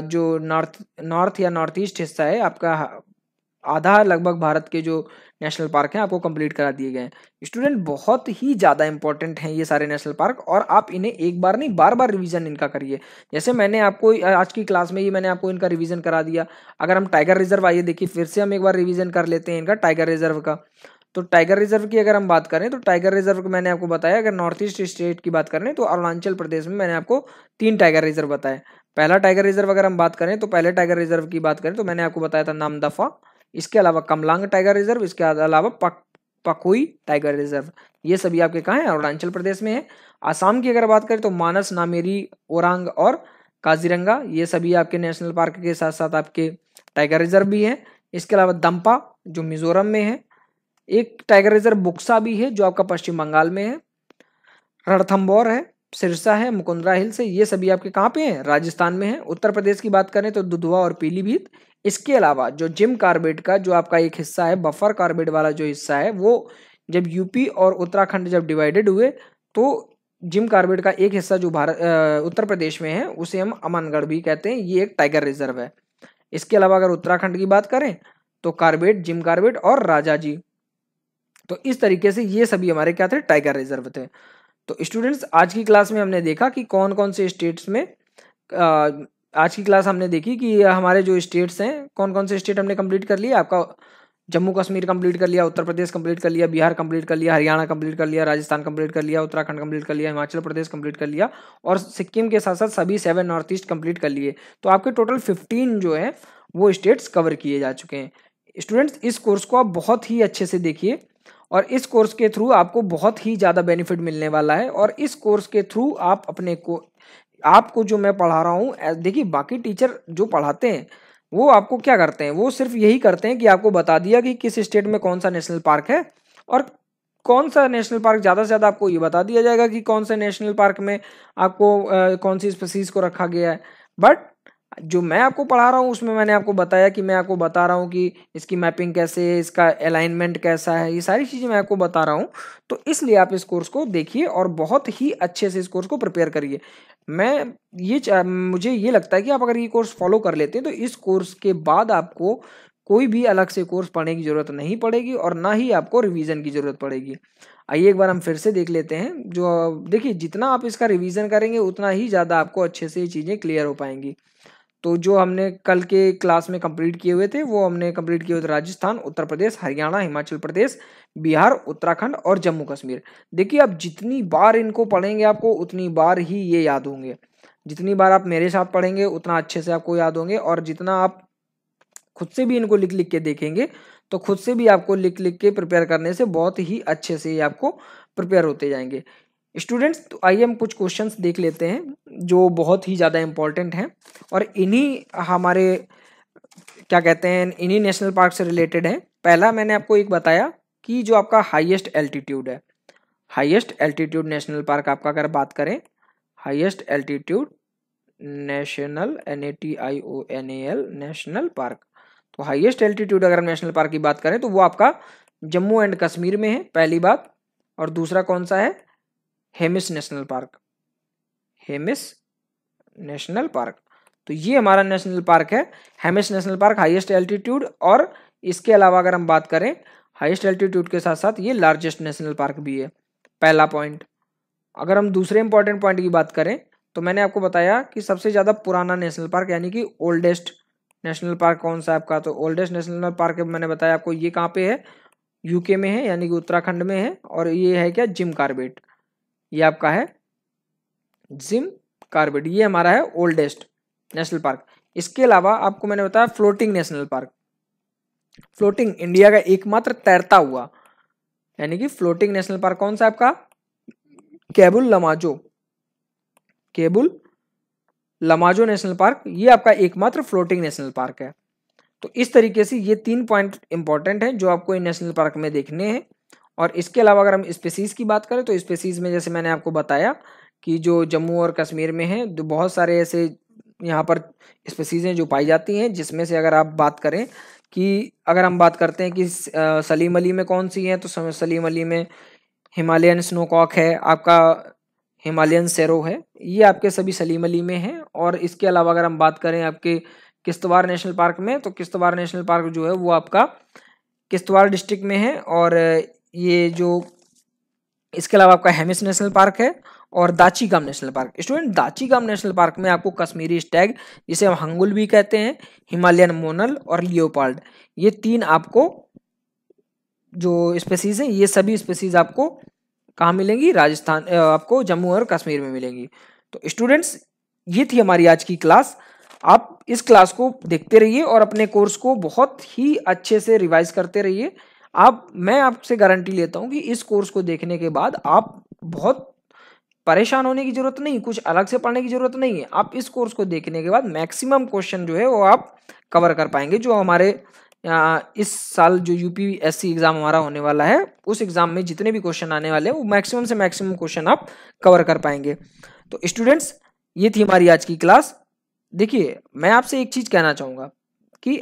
जो नॉर्थ या नॉर्थ ईस्ट हिस्सा है आपका, आधा लगभग भारत के जो नेशनल पार्क हैं आपको कंप्लीट करा दिए गए हैं। स्टूडेंट बहुत ही ज़्यादा इंपॉर्टेंट हैं ये सारे नेशनल पार्क, और आप इन्हें एक बार नहीं बार बार रिवीजन इनका करिए। जैसे मैंने आपको आज की क्लास में ही मैंने आपको इनका रिवीजन करा दिया। अगर हम टाइगर रिजर्व, आइए देखिए फिर से हम एक बार रिवीजन कर लेते हैं इनका टाइगर रिजर्व का। तो टाइगर रिजर्व की अगर हम बात करें तो टाइगर रिजर्व को मैंने आपको बताया, अगर नॉर्थ ईस्ट स्टेट की बात करें तो अरुणाचल प्रदेश में मैंने आपको 3 टाइगर रिजर्व बताए। पहला टाइगर रिजर्व अगर हम बात करें तो पहले टाइगर रिजर्व की बात करें तो मैंने आपको बताया था नामदफा, इसके अलावा कमलांग टाइगर रिजर्व, इसके अलावा पकुई टाइगर रिजर्व, ये सभी आपके कहाँ हैं, अरुणाचल प्रदेश में है। आसाम की अगर बात करें तो मानस, नामेरी, ओरांग और काजीरंगा, ये सभी आपके नेशनल पार्क के साथ साथ आपके टाइगर रिजर्व भी है। इसके अलावा दम्पा जो मिजोरम में है, एक टाइगर रिजर्व बुक्सा भी है जो आपका पश्चिम बंगाल में है, रणथंभौर है, सिरसा है, मुकुंदरा हिल्स है, ये सभी आपके कहाँ पे हैं, राजस्थान में है। उत्तर प्रदेश की बात करें तो दुधवा और पीलीभीत। इसके अलावा जो जिम कार्बेट का जो आपका एक हिस्सा है, बफर कार्बेट वाला जो हिस्सा है, वो जब यूपी और उत्तराखंड जब डिवाइडेड हुए तो जिम कार्बेट का एक हिस्सा जो उत्तर प्रदेश में है उसे हम अमनगढ़ भी कहते हैं, ये एक टाइगर रिजर्व है। इसके अलावा अगर उत्तराखंड की बात करें तो कार्बेट, जिम कार्बेट और राजाजी। तो इस तरीके से ये सभी हमारे क्या थे, टाइगर रिजर्व थे। तो स्टूडेंट्स आज की क्लास में हमने देखा कि कौन कौन से स्टेट्स में, आज की क्लास हमने देखी कि हमारे जो स्टेट्स हैं कौन कौन से स्टेट हमने कंप्लीट कर लिया। आपका जम्मू कश्मीर कंप्लीट कर लिया, उत्तर प्रदेश कंप्लीट कर लिया, बिहार कंप्लीट कर लिया, हरियाणा कंप्लीट कर लिया, राजस्थान कंप्लीट कर लिया, उत्तराखंड कंप्लीट कर लिया, हिमाचल प्रदेश कंप्लीट कर लिया और सिक्किम के साथ साथ सभी 7 नॉर्थ ईस्ट कंप्लीट कर लिए। तो आपके टोटल 15 जो है वो स्टेट्स कवर किए जा चुके हैं। स्टूडेंट्स इस कोर्स को आप बहुत ही अच्छे से देखिए और इस कोर्स के थ्रू आपको बहुत ही ज़्यादा बेनिफिट मिलने वाला है। और इस कोर्स के थ्रू आप अपने को, आपको जो मैं पढ़ा रहा हूँ, देखिए बाकी टीचर जो पढ़ाते हैं वो आपको क्या करते हैं, वो सिर्फ यही करते हैं कि आपको बता दिया कि किस स्टेट में कौन सा नेशनल पार्क है और कौन सा नेशनल पार्क ज़्यादा से ज़्यादा आपको ये बता दिया जाएगा कि कौन से नेशनल पार्क में आपको कौन सी स्पीसीज को रखा गया है, बट जो मैं आपको पढ़ा रहा हूँ उसमें मैंने आपको बताया कि मैं आपको बता रहा हूँ कि इसकी मैपिंग कैसे है, इसका अलाइनमेंट कैसा है, ये सारी चीज़ें मैं आपको बता रहा हूँ। तो इसलिए आप इस कोर्स को देखिए और बहुत ही अच्छे से इस कोर्स को प्रिपेयर करिए। मुझे ये लगता है कि आप अगर ये कोर्स फॉलो कर लेते हैं तो इस कोर्स के बाद आपको कोई भी अलग से कोर्स पढ़ने की ज़रूरत नहीं पड़ेगी और ना ही आपको रिवीजन की ज़रूरत पड़ेगी। आइए एक बार हम फिर से देख लेते हैं। जो देखिए, जितना आप इसका रिवीजन करेंगे उतना ही ज़्यादा आपको अच्छे से ये चीज़ें क्लियर हो पाएंगी। तो जो हमने कल के क्लास में कंप्लीट किए हुए थे वो हमने कंप्लीट किए हुए थे राजस्थान, उत्तर प्रदेश, हरियाणा, हिमाचल प्रदेश, बिहार, उत्तराखंड और जम्मू कश्मीर। देखिए, आप जितनी बार इनको पढ़ेंगे आपको उतनी बार ही ये याद होंगे। जितनी बार आप मेरे साथ पढ़ेंगे उतना अच्छे से आपको याद होंगे, और जितना आप खुद से भी इनको लिख लिख के देखेंगे तो खुद से भी आपको लिख लिख के प्रिपेयर करने से बहुत ही अच्छे से ये आपको प्रिपेयर होते जाएंगे। स्टूडेंट्स, तो आइए हम कुछ क्वेश्चंस देख लेते हैं जो बहुत ही ज़्यादा इंपॉर्टेंट हैं और इन्हीं हमारे क्या कहते हैं इन्हीं नेशनल पार्क से रिलेटेड है। पहला मैंने आपको एक बताया कि जो आपका हाईएस्ट एल्टीट्यूड है, हाईएस्ट एल्टीट्यूड नेशनल पार्क आपका अगर बात करें, highest altitude national NATIONAL national park, तो हाईएस्ट एल्टीट्यूड अगर हम नेशनल पार्क की बात करें तो वो आपका जम्मू एंड कश्मीर में है, पहली बात। और दूसरा कौन सा है? Hemis national park, Hemis national park. तो ये हमारा नेशनल पार्क है, Hemis national park, highest altitude. और इसके अलावा अगर हम बात करें हाईएस्ट एल्टीट्यूड के साथ साथ ये लार्जेस्ट नेशनल पार्क भी है, पहला पॉइंट। अगर हम दूसरे इंपॉर्टेंट पॉइंट की बात करें तो मैंने आपको बताया कि सबसे ज़्यादा पुराना नेशनल पार्क यानी कि ओल्डेस्ट नेशनल पार्क कौन सा है आपका, तो ओल्डेस्ट नेशनल पार्क मैंने बताया आपको ये कहाँ पे है, यूके में है यानी कि उत्तराखंड में है। और ये है क्या? जिम कॉर्बेट, ये आपका है जिम कॉर्बेट, ये हमारा है ओल्डेस्ट नेशनल पार्क। इसके अलावा आपको मैंने बताया floating national park, floating India का एकमात्र तैरता हुआ यानी कि फ्लोटिंग नेशनल पार्क कौन सा आपका? केबुल लमाजो, केबुल लमाजो नेशनल पार्क, ये आपका एकमात्र फ्लोटिंग नेशनल पार्क है। तो इस तरीके से ये 3 पॉइंट इंपॉर्टेंट हैं जो आपको इन नेशनल पार्क में देखने हैं। और इसके अलावा अगर हम स्पीसीज की बात करें तो स्पीसीज में जैसे मैंने आपको बताया कि जो जम्मू और कश्मीर में है तो बहुत सारे ऐसे यहाँ पर स्पीसीज हैं जो पाई जाती हैं, जिसमें से अगर आप बात करें कि अगर हम बात करते हैं कि सलीम अली में कौन सी है, तो सलीम अली में हिमालयन स्नोकॉक है, आपका हिमालयन सेरो है, ये आपके सभी सलीम अली में है। और इसके अलावा अगर हम बात करें आपके किश्तवाड़ नेशनल पार्क में, तो किश्तवाड़ नेशनल पार्क जो है वो आपका किश्तवाड़ डिस्ट्रिक्ट में है। और ये जो इसके अलावा आपका हेमिस नेशनल पार्क है और Dachigam national park. Student, Dachigam national park में आपको कश्मीरी स्टैग, जिसे हम हंगुल भी कहते हैं, हिमालयन मोनल और लियोपार्ड, ये 3 आपको जो स्पीसीज हैं ये सभी स्पीसीज आपको कहाँ मिलेंगी? राजस्थान, आपको जम्मू और कश्मीर में मिलेंगी। तो स्टूडेंट्स, ये थी हमारी आज की क्लास। आप इस क्लास को देखते रहिए और अपने कोर्स को बहुत ही अच्छे से रिवाइज करते रहिए। मैं आपसे गारंटी लेता हूँ कि इस कोर्स को देखने के बाद आप बहुत परेशान होने की जरूरत नहीं, कुछ अलग से पढ़ने की जरूरत नहीं है। आप इस कोर्स को देखने के बाद मैक्सिमम क्वेश्चन जो है वो आप कवर कर पाएंगे। जो हमारे इस साल जो UPSC एग्जाम हमारा होने वाला है, उस एग्जाम में जितने भी क्वेश्चन आने वाले हैं वो मैक्सिमम से मैक्सिमम क्वेश्चन आप कवर कर पाएंगे। तो स्टूडेंट्स, ये थी हमारी आज की क्लास। देखिए, मैं आपसे एक चीज कहना चाहूंगा कि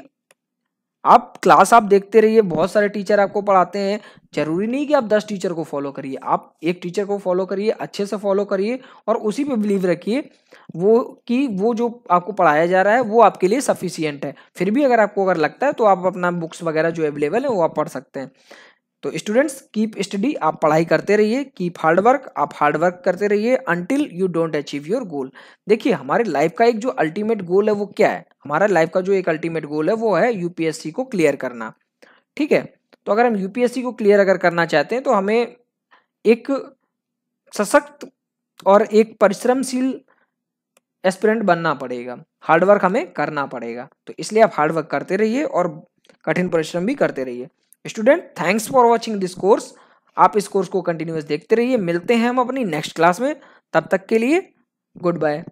आप क्लास आप देखते रहिए, बहुत सारे टीचर आपको पढ़ाते हैं, जरूरी नहीं कि आप 10 टीचर को फॉलो करिए, आप एक टीचर को फॉलो करिए, अच्छे से फॉलो करिए और उसी पे बिलीव रखिए वो जो आपको पढ़ाया जा रहा है वो आपके लिए सफिशियंट है। फिर भी अगर लगता है तो आप अपना बुक्स वगैरह जो अवेलेबल है वो आप पढ़ सकते हैं। तो स्टूडेंट्स, कीप स्टडी, आप पढ़ाई करते रहिए, कीप हार्ड वर्क, आप हार्ड वर्क करते रहिए until you don't achieve your goal. देखिए, हमारे लाइफ का एक जो अल्टीमेट गोल है वो क्या है? हमारा लाइफ का जो एक अल्टीमेट गोल है वो है UPSC को क्लियर करना, ठीक है। तो अगर हम UPSC को क्लियर अगर करना चाहते हैं तो हमें एक सशक्त और एक परिश्रमशील एस्पिरेंट बनना पड़ेगा, हार्ड वर्क हमें करना पड़ेगा। तो इसलिए आप हार्ड वर्क करते रहिए और कठिन परिश्रम भी करते रहिए। Student, thanks for watching this course. आप इस कोर्स को कंटिन्यूअस देखते रहिए। मिलते हैं हम अपनी नेक्स्ट क्लास में, तब तक के लिए गुड बाय।